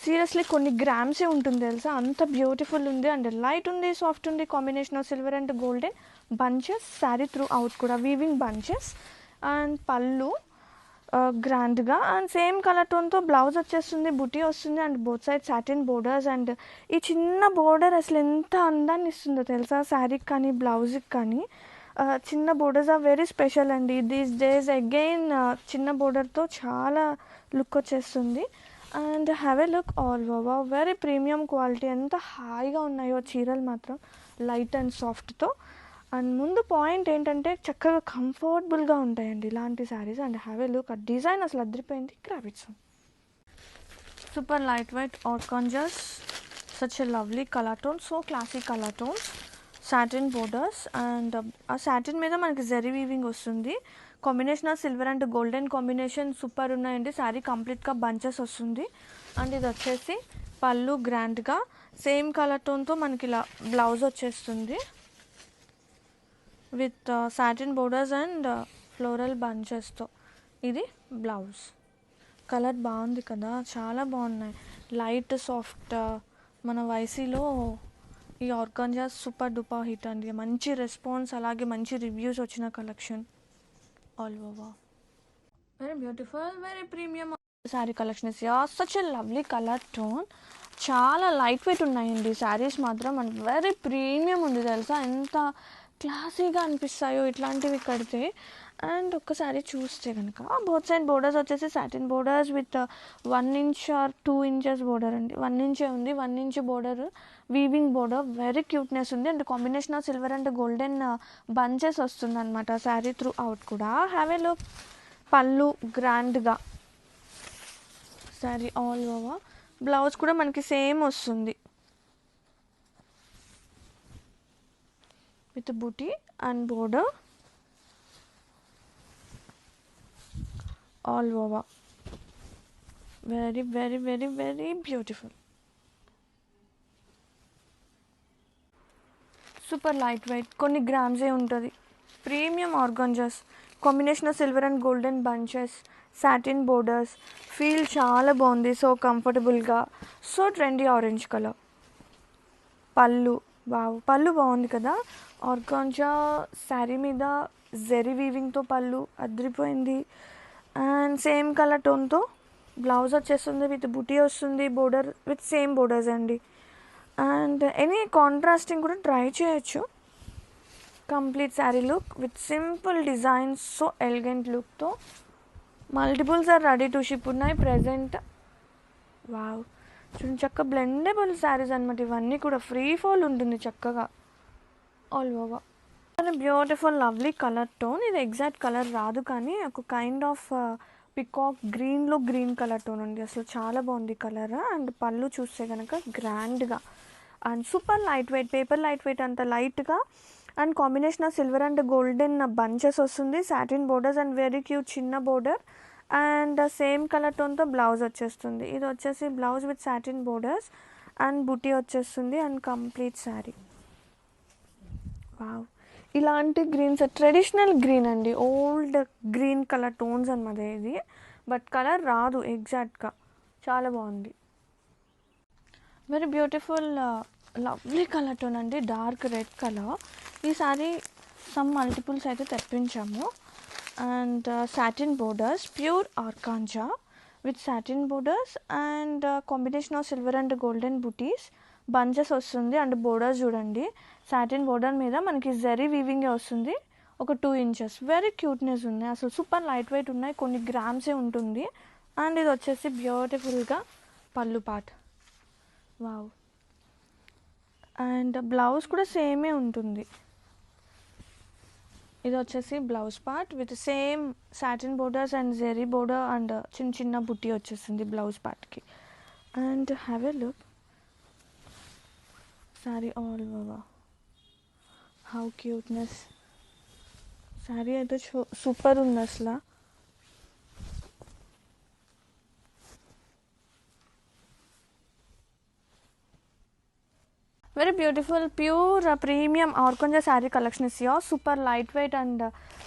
Seriously కొన్ని గ్రామ్సే ఉంటుంది తెలుసా, అంత బ్యూటిఫుల్ ఉంది. అండ్ లైట్ ఉంది, సాఫ్ట్ ఉంది, combination of silver and golden bunches. Sari through out కూడా weaving bunches. And పళ్ళు గ్రాండ్గా అండ్ సేమ్ కలర్ టోన్తో బ్లౌజ్ వచ్చేస్తుంది, బుటీ వస్తుంది. And both side satin borders. And ఈ చిన్న బోర్డర్ అసలు ఎంత అందాన్ని ఇస్తుందో తెలుసా శారీకి కానీ బ్లౌజ్కి కానీ. చిన్న బోర్డర్స్ ఆర్ వెరీ స్పెషల్ అండి దీస్ డేస్. అగైన్ చిన్న బోర్డర్తో చాలా లుక్ వచ్చేస్తుంది. And have a look all over, very premium quality. ఎంత హాయిగా ఉన్నాయో చీరలు మాత్రం, లైట్ అండ్ సాఫ్ట్తో. అండ్ ముందు పాయింట్ ఏంటంటే చక్కగా కంఫర్టబుల్గా ఉంటాయండి ఇలాంటి saris. And have a look, ఆ డిజైన్ అసలు అదిరిపోయింది. గ్రావిట్స్ super light weight organzas. Such a lovely colour tone, so classy colour tones. Satin borders and ఆ సాటిన్ మీద మనకి జరీ వీవింగ్ వస్తుంది. Combination of silver and golden combination super ఉన్నాయండి. శారీ కంప్లీట్గా బంచెస్ వస్తుంది. అండ్ ఇది వచ్చేసి పళ్ళు గ్రాండ్గా సేమ్ కలర్ టోన్తో మనకి ఇలా బ్లౌజ్ వచ్చేస్తుంది with satin borders and floral బంచెస్తో. ఇది బ్లౌజ్. కలర్ బాగుంది కదా, చాలా బాగున్నాయి. Light soft. మన వైసీలో ఈ ఆర్గాంజా సూపర్ డూపర్ హిట్ అండి. మంచి రెస్పాన్స్, అలాగే మంచి రివ్యూస్ వచ్చిన collection all over. Very beautiful, very premium sari collection is such a lovely colour tone. చాలా లైట్ వెయిట్ ఉన్నాయండి శారీస్ మాత్రం. అండ్ వెరీ ప్రీమియం ఉంది తెలుసా, ఎంత క్లాసీగా అనిపిస్తాయో ఇట్లాంటివి కడితే. అండ్ ఒక్కసారి చూస్తే కనుక బోత్ సైడ్ బోర్డర్స్ వచ్చేసి satin borders with 1 inch or 2 inches border అండి. 1 inch ఉంది, 1 inch border weaving border. Very cuteness ఉంది. And combination of silver and golden bunches వస్తుంది అనమాట శారీ త్రూ అవుట్ కూడా. Have a look. పళ్ళు గ్రాండ్గా శారీ ఆల్ ఓవర్. బ్లౌజ్ కూడా మనకి సేమ్ వస్తుంది with buti and border all over. Very very very very beautiful. Super light weight, కొన్ని గ్రామ్సే ఉంటుంది. Premium organzas, combination of silver and golden bunches, satin borders. Feel చాలా బాగుంది, so కంఫర్టబుల్గా, సో ట్రెండీ ఆరెంజ్ కలర్. పళ్ళు వావ్, పళ్ళు బాగుంది కదా. ఆర్గాంజా శారీ మీద జెరీ వీవింగ్తో పళ్ళు అదిరిపోయింది. అండ్ సేమ్ కలర్ టోన్తో బ్లౌజ్ వచ్చేస్తుంది విత్ బుటీ వస్తుంది, బోర్డర్ విత్ సేమ్ బోర్డర్స్ అండి. అండ్ ఎనీ కాంట్రాస్టింగ్ కూడా ట్రై చేయొచ్చు. Complete sari look with simple designs, so elegant లుక్తో. Multiples are ready to ship ఉన్నాయి ప్రజెంట్. వావ్, చూడండి చక్కగా బ్లెండబుల్ శారీస్ అనమాట ఇవన్నీ కూడా. ఫ్రీ ఫాల్ ఉంటుంది చక్కగా all over. Beautiful lovely colour tone. ఇది ఎగ్జాక్ట్ కలర్ రాదు కానీ ఒక కైండ్ ఆఫ్ పికాక్ గ్రీన్లో గ్రీన్ కలర్ టోన్ ఉంది. అసలు చాలా బాగుంది కలర్. అండ్ పళ్ళు చూస్తే కనుక గ్రాండ్గా and super light weight, paper light weight అంత లైట్గా. And combination of silver and golden bunches వస్తుంది, satin borders and very cute చిన్న బోర్డర్. అండ్ సేమ్ కలర్ టోన్తో బ్లౌజ్ వచ్చేస్తుంది. ఇది వచ్చేసి blouse with satin borders and buti వచ్చేస్తుంది అండ్ కంప్లీట్ శారీ. వావ్, ఇలాంటి గ్రీన్స్ ట్రెడిషనల్ గ్రీన్ అండి, ఓల్డ్ గ్రీన్ కలర్ టోన్స్ అనమాట ఇది. బట్ కలర్ రాదు ఎగ్జాక్ట్గా, చాలా బాగుంది. Very beautiful lovely colour tone అండి, డార్క్ రెడ్ కలర్. ఈసారి సమ్ మల్టిపుల్స్ అయితే తెప్పించాము. And satin borders, pure organza with satin borders and combination of silver and golden butis bunches వస్తుంది. అండ్ బోర్డర్స్ చూడండి, సాటిన్ బోర్డర్ మీద మనకి జరీ వీవింగే వస్తుంది, ఒక 2 inches. వెరీ క్యూట్నెస్ ఉన్నాయి, అసలు సూపర్ లైట్ వెయిట్ ఉన్నాయి, కొన్ని గ్రామ్సే ఉంటుంది. అండ్ ఇది వచ్చేసి బ్యూటిఫుల్గా పళ్ళు పార్ట్. వావ్, అండ్ బ్లౌజ్ కూడా సేమే ఉంటుంది. ఇది వచ్చేసి blouse part with same satin borders and zari border and చిన్న చిన్న బుట్టి వచ్చేసింది బ్లౌజ్ పార్ట్కి. And have a look sari all over. How cuteness. శారీ అయితే సూపర్ ఉంది అసలు. Very beautiful pure premium organza sari collection is super light weight and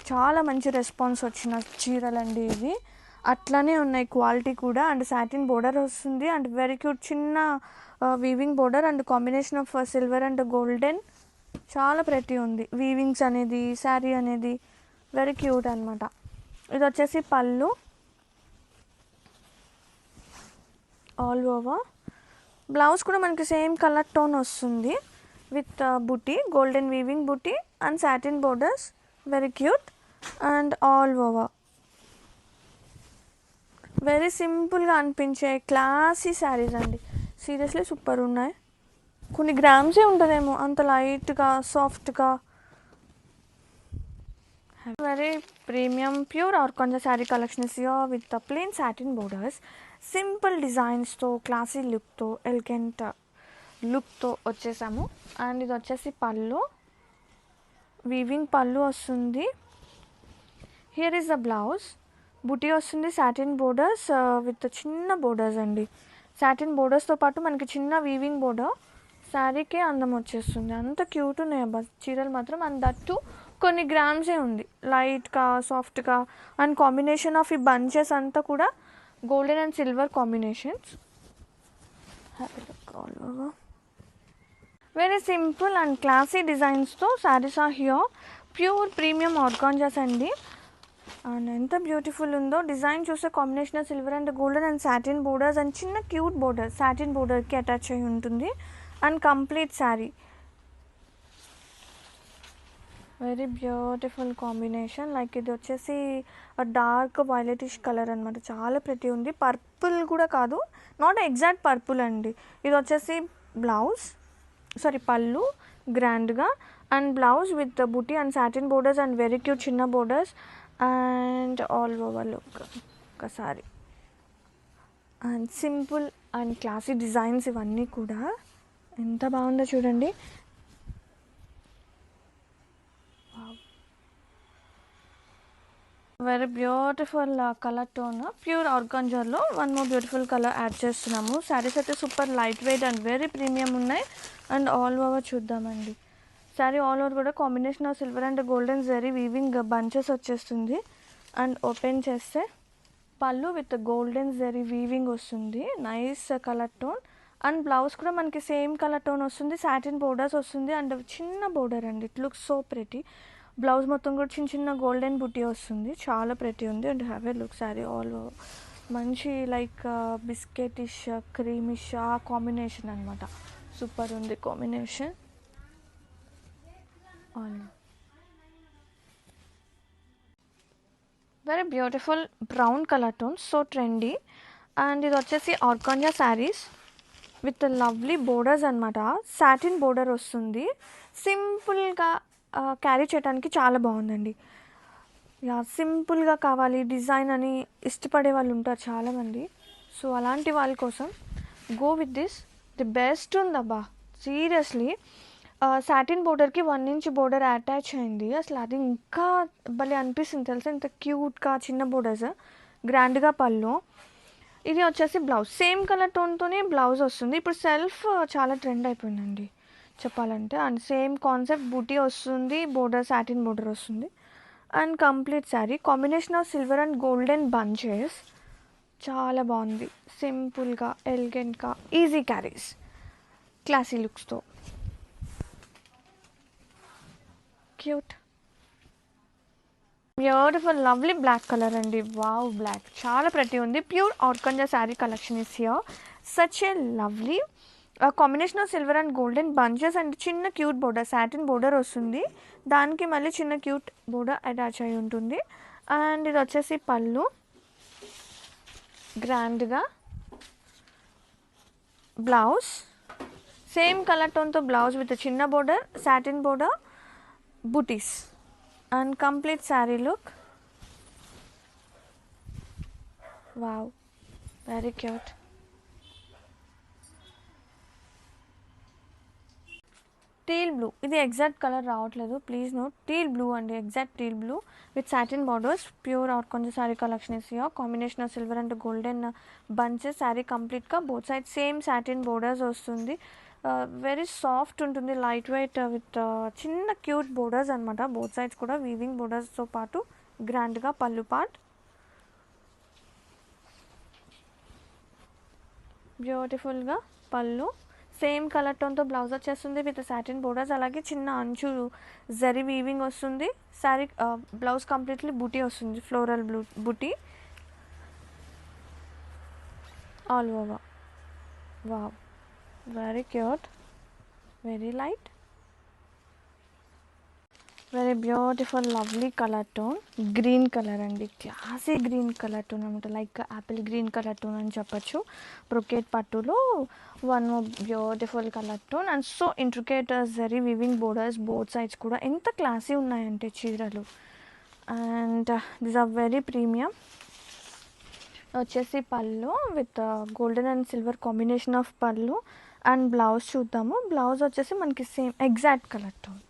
చాలా మంచి రెస్పాన్స్ వచ్చిన చీరలండి ఇవి. అట్లానే ఉన్నాయి క్వాలిటీ కూడా. అండ్ సాటిన్ బోర్డర్ వస్తుంది అండ్ వెరీ క్యూట్ చిన్న weaving border and combination of silver and golden. చాలా ప్రతి ఉంది వీవింగ్స్ అనేది శారీ అనేది వెరీ క్యూట్ అనమాట. ఇది వచ్చేసి పళ్ళు ఆల్ ఓవర్. బ్లౌజ్ కూడా మనకి సేమ్ కలర్ టోన్ వస్తుంది with buti golden weaving buti and satin borders very cute and all over. Very సింపుల్గా అనిపించే క్లాసీ శారీస్ అండి. సీరియస్లీ సూపర్ ఉన్నాయి. కొన్ని గ్రామ్సే ఉంటుందేమో అంత లైట్గా సాఫ్ట్గా. Very premium pure organza sari collection is with plain satin borders simple డిజైన్స్తో క్లాసీ లుక్తో ఎలిగెంట్ లుక్తో వచ్చేసాము. అండ్ ఇది వచ్చేసి పళ్ళు వీవింగ్ పళ్ళు వస్తుంది. హియర్ ఈస్ ద బ్లౌజ్ బుటీ వస్తుంది సాటిన్ బోర్డర్స్ విత్ చిన్న బోర్డర్స్ అండి. సాటిన్ బోర్డర్స్తో పాటు మనకి చిన్న వీవింగ్ బోర్డర్ శారీకే అందం వచ్చేస్తుంది. అంత క్యూట్ ఉన్నాయి అబ్బా చీరలు మాత్రం. అండ్ దట్టు కొన్ని గ్రామ్సే ఉంది లైట్గా సాఫ్ట్గా. అండ్ కాంబినేషన్ ఆఫ్ ఈ బంచెస్ అంతా కూడా golden and silver combinations. Very simple and classy డిజైన్స్తో saris are here. Pure premium organzas అండి. అండ్ ఎంత బ్యూటిఫుల్ ఉందో డిజైన్ చూస్తే combination of silver and golden and satin borders and చిన్న క్యూట్ బోర్డర్ సాటిన్ బోర్డర్కి అటాచ్ అయి ఉంటుంది. And complete sari very beautiful combination. Like ఇది వచ్చేసి డార్క్ వైలెటిష్ కలర్ అనమాట. చాలా ప్రతి ఉంది. పర్పుల్ కూడా కాదు నాట్ ఎగ్జాక్ట్ పర్పుల్ అండి. ఇది వచ్చేసి బ్లౌజ్ పళ్ళు గ్రాండ్గా and blouse with buti and satin borders and very cute చిన్న borders and all over look ఒకసారి. And simple and classy designs ఇవన్నీ కూడా ఎంత బాగుందో చూడండి. Very beautiful colour tone pure ఆర్గాంజాలో one more beautiful colour add చేస్తున్నాము. శారీస్ అయితే super light weight and very premium ఉన్నాయి. అండ్ ఆల్ ఓవర్ చూద్దామండి. శారీ ఆల్ ఓవర్ కూడా combination of silver and golden zari weaving bunches వచ్చేస్తుంది. అండ్ ఓపెన్ చేస్తే పళ్ళు విత్ గోల్డెన్ జరీ వీవింగ్ వస్తుంది. Nice colour tone. And blouse కూడా మనకి సేమ్ కలర్ టోన్ వస్తుంది. సాటిన్ బోర్డర్స్ వస్తుంది అండ్ చిన్న బోర్డర్ అండి. It looks so pretty. Blouse మొత్తం కూడా చిన్న చిన్న గోల్డెన్ బుటీ వస్తుంది. చాలా ప్రెటీ ఉంది. And have a look sari all మంచి లైక్ బిస్కెటిష్ క్రీమిష్ ఆ కాంబినేషన్ అనమాట. సూపర్ ఉంది combination. All very beautiful brown colour tone so trendy. And ఇది వచ్చేసి organza saris with lovely borders అనమాట. సాటిన్ బోర్డర్ వస్తుంది. సింపుల్గా క్యారీ చేయడానికి చాలా బాగుందండి. యా సింపుల్గా కావాలి డిజైన్ అని ఇష్టపడే వాళ్ళు ఉంటారు చాలామంది. సో అలాంటి వాళ్ళ కోసం go with this the best ఉందబ్బా సీరియస్లీ. సాటిన్ బోర్డర్కి 1 ఇంచ్ బోర్డర్ అటాచ్ అయింది. అసలు అది ఇంకా భలే అనిపిస్తుంది తెలుసా. ఇంత క్యూట్గా చిన్న బోర్డర్స్ గ్రాండ్గా పళ్ళు. ఇది వచ్చేసి బ్లౌజ్ సేమ్ కలర్ టోన్తోనే బ్లౌజ్ వస్తుంది. ఇప్పుడు సెల్ఫ్ చాలా ట్రెండ్ అయిపోయిందండి చెప్పాలంటే. అండ్ సేమ్ కాన్సెప్ట్ బూటీ వస్తుంది బోర్డర్ సాటిన్ బోర్డర్ వస్తుంది. And complete sari combination of silver and golden bunches చాలా బాగుంది. సింపుల్గా ఎలిగెంట్గా ఈజీ క్యారీస్ క్లాసీ లుక్స్తో cute beautiful lovely black colour అండి. వావ్ బ్లాక్ చాలా ప్రతి ఉంది. Pure organza sari collection is here. Such a lovely combination of silver and golden bunches and చిన్న క్యూట్ బోర్డర్ సాటిన్ బోర్డర్ వస్తుంది. దానికి మళ్ళీ చిన్న క్యూట్ బోర్డర్ అటాచ్ అయి ఉంటుంది. అండ్ ఇది వచ్చేసి పళ్ళు గ్రాండ్గా. బ్లౌజ్ సేమ్ కలర్ టోన్తో బ్లౌజ్ విత్ చిన్న border satin border butis and complete sari look. Wow very cute. Teal blue ఇది ఎగ్జాక్ట్ కలర్ రావట్లేదు ప్లీజ్ నోట్. టీల్ బ్లూ అండి exact teal blue with satin borders pure organza sari collection is here. Combination of silver and golden bunches sari కంప్లీట్గా both side same satin borders వస్తుంది. Very soft ఉంటుంది, light weight with చిన్న cute borders అనమాట. Both sides కూడా weaving బోర్డర్స్తో పాటు గ్రాండ్గా పళ్ళు part. బ్యూటిఫుల్గా పళ్ళు, సేమ్ కలర్ టోన్తో బ్లౌజ్ వచ్చేస్తుంది విత్ సాటిన్ బోర్డర్స్. అలాగే చిన్న అంచు జరీ వీవింగ్ వస్తుంది. శారీ బ్లౌజ్ కంప్లీట్లీ బూటీ వస్తుంది, floral buti all over. Wow, very cute, very light, very beautiful lovely colour tone. Green colour అండి, క్లాసీ గ్రీన్ కలర్ టోన్ అనమాట, like apple green colour tone అని చెప్పచ్చు. బ్రొకేట్ పట్టులో one beautiful colour tone and so intricate zari weaving borders both sides కూడా. ఎంత classy ఉన్నాయంటే చీరలు. And this are very premium. వచ్చేసి pallu with golden and silver combination of pallu. And blouse చూద్దాము. Blouse వచ్చేసి మనకి same exact colour tone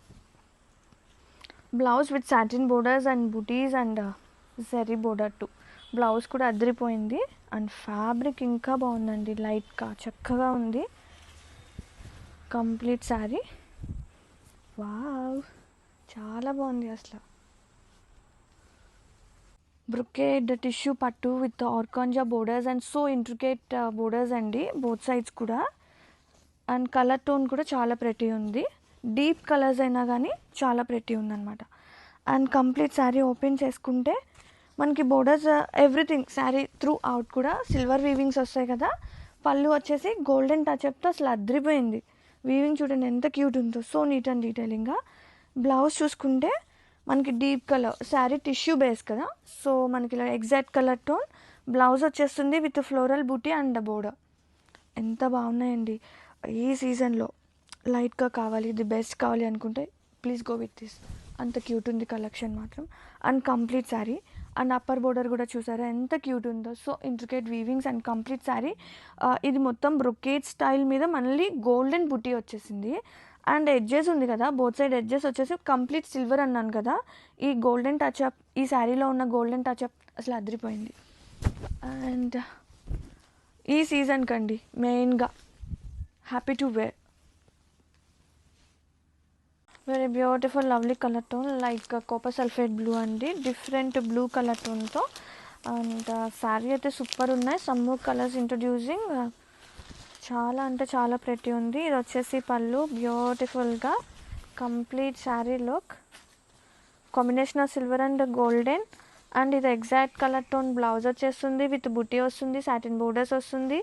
blouse with satin borders and butis and zari border too. Blouse కూడా అదిరిపోయింది అండ్ ఫ్యాబ్రిక్ ఇంకా బాగుందండి, లైట్గా చక్కగా ఉంది కంప్లీట్ శారీ. వావ్, చాలా బాగుంది అసలు. బ్రొకేడ్ టిష్యూ పట్టు with organza borders and so intricate borders అండి బోత్ సైడ్స్ కూడా. అండ్ కలర్ టోన్ కూడా చాలా ప్రెటీ ఉంది, డీప్ కలర్స్ అయినా కానీ చాలా ప్రెటీ ఉందన్నమాట. అండ్ కంప్లీట్ శారీ ఓపెన్ చేసుకుంటే మనకి borders everything sari through out కూడా సిల్వర్ వీవింగ్స్ వస్తాయి కదా. పళ్ళు వచ్చేసి గోల్డెన్ టచ్అప్తో అసలు అద్రిపోయింది. వీవింగ్ చూడండి ఎంత క్యూట్ ఉందో, సో నీట్ అండ్ డీటెయిలింగ్గా. బ్లౌజ్ చూసుకుంటే మనకి deep colour, sari tissue base కదా, సో మనకి ఇలా ఎగ్జాక్ట్ కలర్ టోన్. బ్లౌజ్ వచ్చేస్తుంది with floral buti and border. ఎంత బాగున్నాయండి. ఈ సీజన్లో లైట్గా కావాలి, ది బెస్ట్ కావాలి అనుకుంటే ప్లీజ్ గో విత్ దిస్. అంత క్యూట్ ఉంది కలెక్షన్ మాత్రం. And complete sari and upper border కూడా చూసారా ఎంత క్యూట్ ఉందో, so intricate weavings and complete sari. ఇది మొత్తం బ్రొకేట్ స్టైల్ మీద మళ్ళీ గోల్డెన్ బుటీ వచ్చేసింది. అండ్ ఎడ్జెస్ ఉంది కదా, బోత్ సైడ్ ఎడ్జెస్ వచ్చేసి కంప్లీట్ సిల్వర్ అన్నాను కదా. ఈ గోల్డెన్ టచ్అప్, ఈ శారీలో ఉన్న గోల్డెన్ టచ్అప్ అసలు అదిరిపోయింది. అండ్ ఈ సీజన్కి అండి మెయిన్గా happy to wear. Very beautiful lovely colour tone, like copper sulphate blue అండి, డిఫరెంట్ బ్లూ కలర్ టోన్తో. అండ్ శారీ అయితే సూపర్ ఉన్నాయి. Some more colours introducing. చాలా అంటే చాలా ప్రెటీ ఉంది. ఇది వచ్చేసి పళ్ళు, బ్యూటిఫుల్గా complete sari look, combination of silver and golden. And ఇది ఎగ్జాక్ట్ కలర్ టోన్. బ్లౌజ్ వచ్చేస్తుంది విత్ బుటీ వస్తుంది, సాటిన్ బోర్డర్స్ వస్తుంది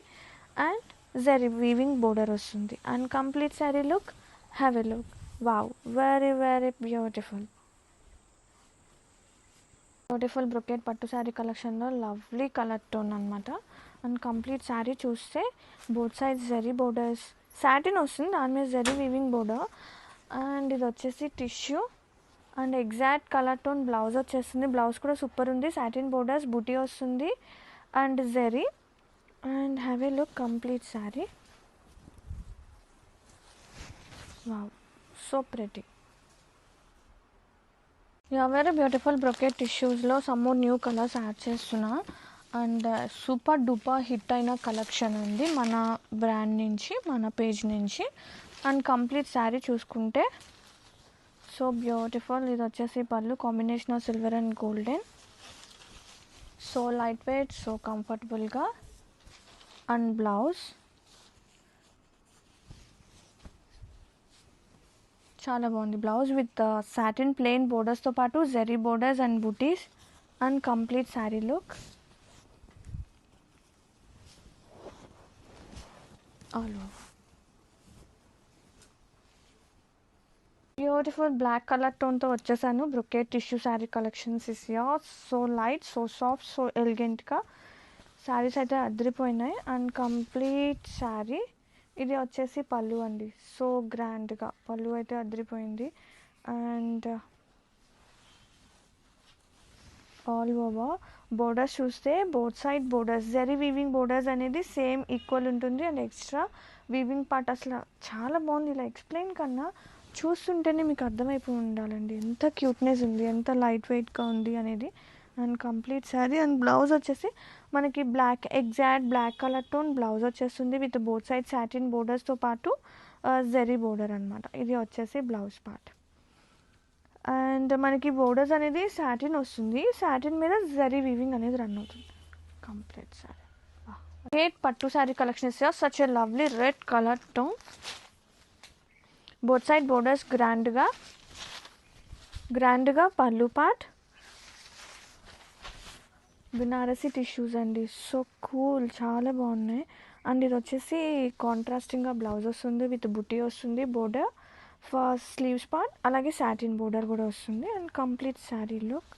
అండ్ జరీ వీవింగ్ బోర్డర్ వస్తుంది. And complete sari look, have a look. Wow, very very beautiful. Beautiful brocade పట్టు శారీ కలెక్షన్లో లవ్లీ కలర్ టోన్ అనమాట. And complete sari చూస్తే both sides zari borders, satin వస్తుంది దాని మీద జరీ వీవింగ్ బోర్డర్. అండ్ ఇది వచ్చేసి tissue and exact colour tone. Blouse వచ్చేస్తుంది, బ్లౌజ్ కూడా సూపర్ ఉంది, సాటిన్ బోర్డర్స్, బూటీ వస్తుంది and zari. And have a look complete sari. Wow, so pretty. Very beautiful brocade టిష్యూస్లో some more new colours add చేస్తున్నా. అండ్ సూపర్ డూపర్ హిట్ అయిన collection ఉంది మన brand నుంచి, మన పేజ్ నుంచి. అండ్ కంప్లీట్ శారీ చూసుకుంటే సో బ్యూటిఫుల్. ఇది వచ్చేసి పళ్ళు, combination of silver and golden, so light weight, so కంఫర్టబుల్గా. అండ్ బ్లౌజ్ చాలా బాగుంది. బ్లౌజ్ విత్ సాటిన్ ప్లెయిన్ బోర్డర్స్తో పాటు zari borders and butis. And complete sari look all over. Beautiful black colour టోన్తో వచ్చేసాను. Brocade tissue sari collections is here. So light, so soft, so ఎలిగెంట్గా శారీస్ అయితే అదిరిపోయినాయి. And complete sari. ఇది వచ్చేసి పళ్ళు అండి, సో గ్రాండ్గా పళ్ళు అయితే అదిరిపోయింది. అండ్ ఆల్ ఓవర్ బోర్డర్స్ చూస్తే both side borders, zari weaving borders అనేది సేమ్ ఈక్వల్ ఉంటుంది. అండ్ ఎక్స్ట్రా వీవింగ్ పార్ట్ అసలు చాలా బాగుంది. ఇలా ఎక్స్ప్లెయిన్ కన్నా చూస్తుంటేనే మీకు అర్థమైపోయి ఉండాలండి ఎంత క్యూట్నెస్ ఉంది, ఎంత లైట్ వెయిట్గా ఉంది అనేది. And complete sari. And blouse వచ్చేసి మనకి black, exact black colour tone blouse వచ్చేస్తుంది విత్ బోత్ సైడ్ సాటిన్ బోర్డర్స్తో పాటు జెరీ బోర్డర్ అనమాట. ఇది వచ్చేసి బ్లౌజ్ పార్ట్. అండ్ మనకి బోర్డర్స్ అనేది సాటిన్ వస్తుంది, సాటిన్ మీద జరీ వీవింగ్ అనేది రన్ అవుతుంది. కంప్లీట్ సారీ గ్రేట్ పట్టు sari collection is such a lovely red colour tone. Both side borders గ్రాండ్గా పళ్ళు పార్ట్. బనారసి టిష్యూస్ అండి, సో కూల్, చాలా బాగున్నాయి. అండ్ ఇది వచ్చేసి కాంట్రాస్టింగ్గా బ్లౌజ్ వస్తుంది విత్ బుటీ వస్తుంది, బోర్డర్ ఫర్ స్లీవ్స్ పార్ట్, అలాగే సాటిన్ బోర్డర్ కూడా వస్తుంది. And complete sari look.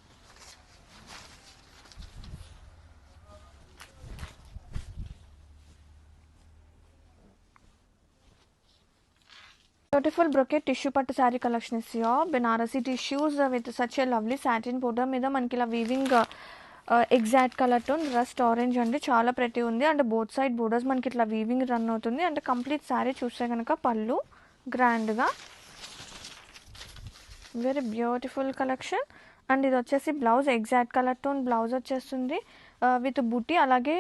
Beautiful brocade tissue పట్టు sari collection is here. Banarasi tissues with such a lovely satin border మీద మనకి ఇలా weaving exact colour tone rust orange అండి, చాలా ప్రతి ఉంది. అండ్ బోత్ సైడ్ బోర్డర్స్ మనకి ఇట్లా వీవింగ్ రన్ అవుతుంది. అంటే కంప్లీట్ శారీ చూస్తే కనుక పళ్ళు గ్రాండ్గా, వెరీ బ్యూటిఫుల్ కలెక్షన్. అండ్ ఇది వచ్చేసి blouse exact colour tone blouse వచ్చేస్తుంది విత్ బుట్టి, అలాగే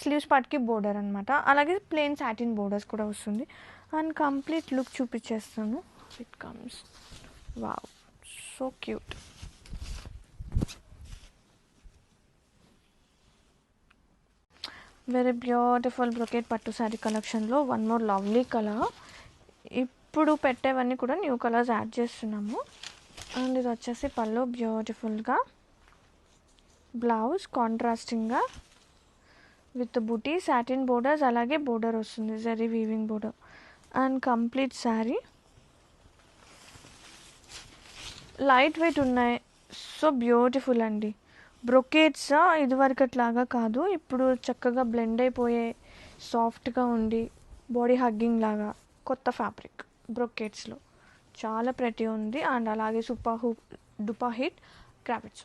స్లీవ్స్ పార్ట్కి బోర్డర్ అనమాట, అలాగే ప్లెయిన్ సాటిన్ బోర్డర్స్ కూడా వస్తుంది. అండ్ కంప్లీట్ లుక్ చూపించేస్తాను. It comes wow, so cute. Very beautiful brocade పట్టు శారీ కలెక్షన్లో వన్ మోర్ లవ్లీ కలర్. ఇప్పుడు పెట్టేవన్నీ కూడా న్యూ కలర్స్ యాడ్ చేస్తున్నాము. అండ్ ఇది వచ్చేసి పళ్ళు బ్యూటిఫుల్గా, blouse కాంట్రాస్టింగ్గా with buti satin borders, అలాగే బోర్డర్ వస్తుంది zari weaving border. And complete sari light weight ఉన్నాయి, సో బ్యూటిఫుల్ అండి. బ్రొకేట్స్ ఇదివరకట్లాగా కాదు, ఇప్పుడు చక్కగా బ్లెండ్ అయిపోయే సాఫ్ట్గా ఉండి బాడీ హగ్గింగ్ లాగా కొత్త ఫ్యాబ్రిక్ బ్రొకేట్స్లో చాలా ప్రతి ఉంది. అండ్ అలాగే డుపా హిట్ క్రాఫిట్స్,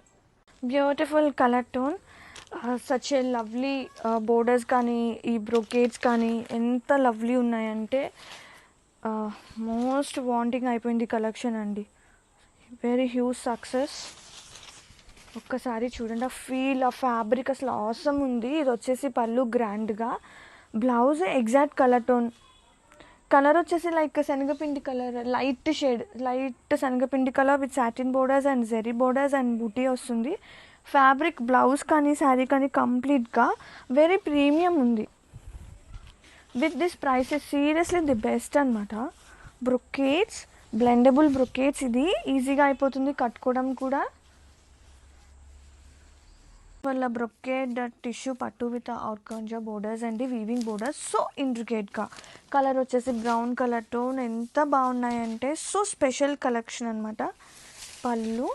beautiful colour tone, such a lovely borders కానీ ఈ బ్రొకేట్స్ కానీ ఎంత లవ్లీ ఉన్నాయంటే మోస్ట్ వాంటింగ్ అయిపోయింది కలెక్షన్ అండి. Very huge success. ఒక్కసారి చూడండి ఆ ఫీల్, ఆ ఫ్యాబ్రిక్ అసలు ఆసమ్ ఉంది. ఇది వచ్చేసి పళ్ళు గ్రాండ్గా, blouse exact colour tone, colour వచ్చేసి లైక్ శనగపిండి కలర్, లైట్ షేడ్, లైట్ శనగపిండి colour with satin borders and zari borders and buti వస్తుంది. ఫ్యాబ్రిక్ బ్లౌజ్ కానీ శారీ కానీ కంప్లీట్గా వెరీ ప్రీమియం ఉంది. With this price is seriously the best అనమాట. బ్రొకేట్స్, బ్లెండబుల్ బ్రొకేట్స్, ఇది ఈజీగా అయిపోతుంది కట్టుకోవడం కూడా. వాళ్ళ బ్రొకేడ్ టిష్యూ పట్టు విత్ ఆర్గాంజా బోర్డర్స్ అండి, వీవింగ్ బోర్డర్స్, సో ఇంట్రికేట్గా. కలర్ వచ్చేసి బ్రౌన్ కలర్ టోన్, ఎంత బాగున్నాయంటే సో స్పెషల్ కలెక్షన్ అనమాట. పళ్ళు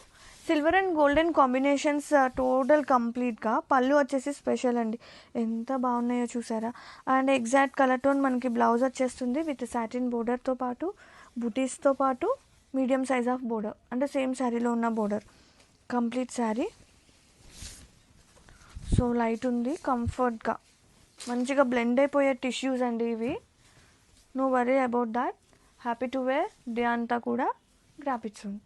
silver and golden combinations total కంప్లీట్గా. పళ్ళు వచ్చేసి స్పెషల్ అండి, ఎంత బాగున్నాయో చూసారా. అండ్ ఎగ్జాక్ట్ కలర్ టోన్ మనకి బ్లౌజ్ వచ్చేస్తుంది విత్ సాటిన్ బోర్డర్తో పాటు, బుటీస్తో పాటు మీడియం సైజ్ ఆఫ్ బోర్డర్, అంటే సేమ్ శారీలో ఉన్న border. Complete sari so light ఉంది, కంఫర్ట్గా మంచిగా బ్లెండ్ అయిపోయే టిష్యూస్ అండి ఇవి. No worry about that, happy to wear day అంతా కూడా గ్రాఫిక్స్ ఉంది.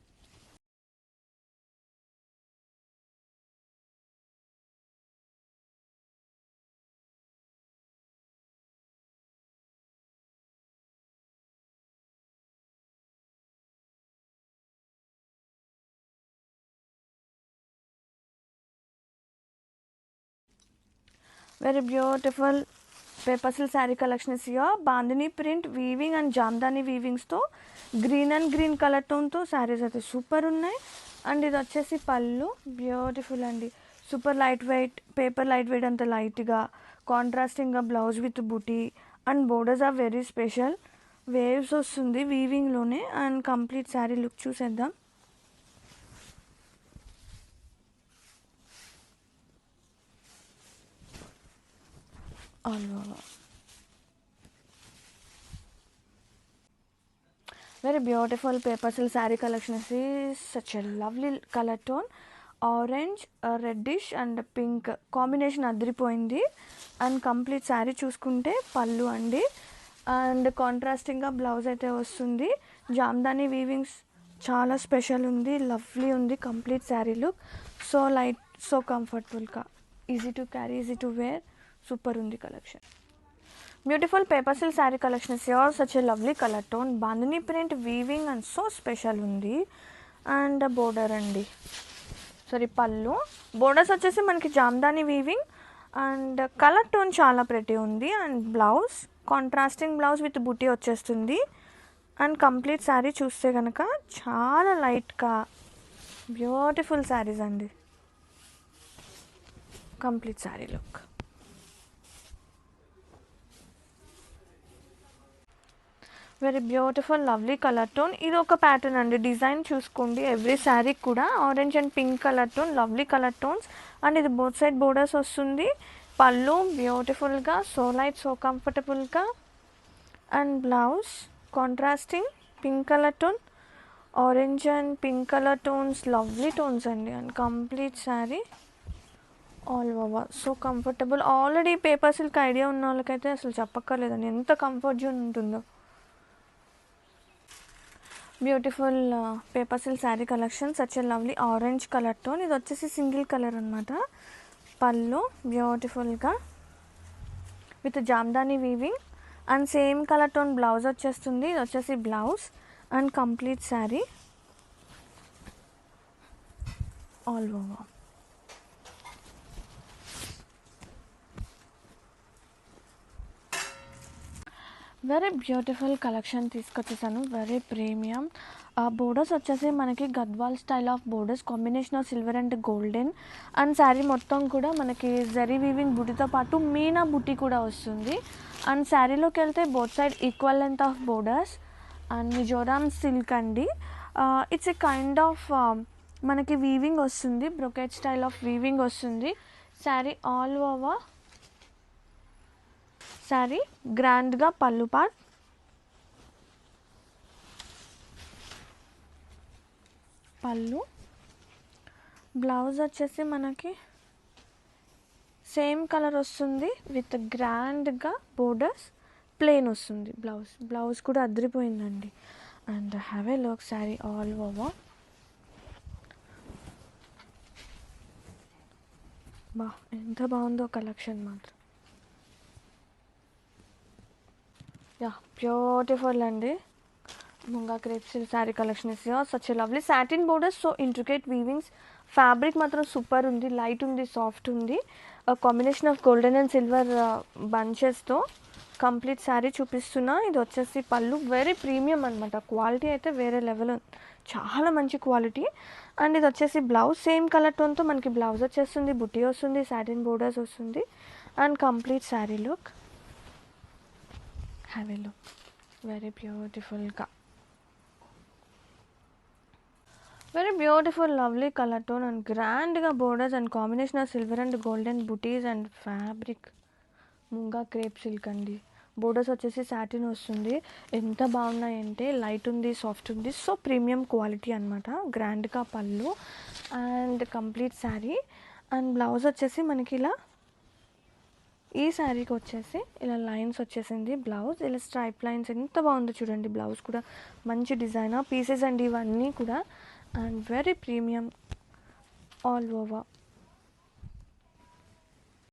Very beautiful paper silk sari collection is here. Bandhani print weaving and jamdani వీవింగ్స్తో గ్రీన్ అండ్ గ్రీన్ కలర్ టోన్తో శారీస్ అయితే సూపర్ ఉన్నాయి. అండ్ ఇది వచ్చేసి పళ్ళు బ్యూటిఫుల్ అండి, super light weight, paper light weight అంత లైట్గా, కాంట్రాస్టింగ్గా blouse with buti and borders are very special. Waves వస్తుంది వీవింగ్లోనే. అండ్ కంప్లీట్ శారీ లుక్ చూసేద్దాం. Very beautiful paper silk sari collection is such a lovely colour tone, orange, reddish and pink combination అదిరిపోయింది. And complete sari చూసుకుంటే పళ్ళు అండి, అండ్ కాంట్రాస్టింగ్గా బ్లౌజ్ అయితే వస్తుంది. జామ్దాని వీవింగ్స్ చాలా స్పెషల్ ఉంది, లవ్లీ ఉంది complete sari look. So light, so కంఫర్టబుల్గా, easy to carry, easy to wear, super ఉంది collection. Beautiful paper silk sari collection is your such a lovely colour tone bandhani print weaving and so special ఉంది. And border అండి, sorry పళ్ళు. Borders వచ్చేసి మనకి jamdani weaving and colour tone చాలా pretty ఉంది. And blouse contrasting blouse with buti వచ్చేస్తుంది. And complete sari చూస్తే కనుక చాలా లైట్గా బ్యూటిఫుల్ శారీస్ అండి. Complete sari look. Very beautiful lovely colour tone. ఇది ఒక ప్యాటర్న్ అండి. డిజైన్ చూసుకోండి, ఎవ్రీ శారీ కూడా orange and pink colour tone, lovely colour tones. And ఇది బోత్ సైడ్ బోర్డర్స్ వస్తుంది. పళ్ళు బ్యూటిఫుల్గా, సో లైట్, సో కంఫర్టబుల్గా. And blouse contrasting pink colour tone, orange and pink colour tones, lovely tones అండి. And complete sari all over so comfortable. Already paper silk idea ఉన్న వాళ్ళకైతే అసలు చెప్పక్కర్లేదండి ఎంత కంఫర్ట్ జోన్ ఉంటుందో. Beautiful paper silk sari collection, such a lovely orange colour tone. ఇది వచ్చేసి single colour అనమాట. పళ్ళు బ్యూటిఫుల్గా with jamdani weaving and same colour tone blouse వచ్చేస్తుంది. ఇది వచ్చేసి blouse and complete sari all over. Very beautiful collection తీసుకొచ్చేసాను, వెరీ ప్రీమియం. బోర్డర్స్ వచ్చేసి మనకి Gadwal style of borders, combination of silver and golden. And sari మొత్తం కూడా మనకి జరీ వీవింగ్ బుటీతో పాటు మీనా బుటీ కూడా వస్తుంది. అండ్ శారీలోకి వెళ్తే both side equal length of borders. And Mizoram silk అండి. ఇట్స్ ఏ కైండ్ ఆఫ్ మనకి వీవింగ్ వస్తుంది, బ్రొకెట్ స్టైల్ ఆఫ్ వీవింగ్ వస్తుంది. శారీ ఆల్ ఓవర్ శారీ గ్రాండ్గా పళ్ళు పార్ట్, పళ్ళు. బ్లౌజ్ వచ్చేసి మనకి సేమ్ కలర్ వస్తుంది విత్ గ్రాండ్గా బోర్డర్స్, ప్లెయిన్ వస్తుంది బ్లౌజ్. బ్లౌజ్ కూడా అదిరిపోయిందండి. And have a look sari all over. బా ఎంత బాగుందో కలెక్షన్ మాత్రం. యా బ్యూటిఫుల్ అండి. Munga crepe silk sari collection is such a lovely satin borders, so intricate weavings. Fabric మాత్రం సూపర్ ఉంది, లైట్ ఉంది, సాఫ్ట్ ఉంది. Combination of golden and silver బంచెస్తో కంప్లీట్ శారీ చూపిస్తున్నా. ఇది వచ్చేసి పళ్ళు, వెరీ ప్రీమియం అనమాట. క్వాలిటీ అయితే వేరే లెవెల్, చాలా మంచి క్వాలిటీ. అండ్ ఇది వచ్చేసి బ్లౌజ్, సేమ్ కలర్ టోన్తో మనకి బ్లౌజ్ వచ్చేస్తుంది, బుటీ వస్తుంది, సాటిన్ బోర్డర్స్ వస్తుంది. And complete sari look, have a look, very బ్యూటిఫుల్గా. Very beautiful lovely colour tone and గ్రాండ్గా borders and combination of silver and golden butis and fabric munga crepe silk అండి. బోర్డర్స్ వచ్చేసి satin వస్తుంది. ఎంత బాగున్నాయంటే లైట్ ఉంది, సాఫ్ట్ ఉంది, సో ప్రీమియం క్వాలిటీ అనమాట. గ్రాండ్గా పళ్ళు and complete sari. And blouse వచ్చేసి మనకి ఇలా, ఈ శారీకి వచ్చేసి ఇలా లైన్స్ వచ్చేసింది బ్లౌజ్, ఇలా స్ట్రైప్ లైన్స్. ఎంత బాగుందో చూడండి. బ్లౌజ్ కూడా మంచి డిజైనర్ పీసెస్ అండి ఇవన్నీ కూడా. And very premium all over.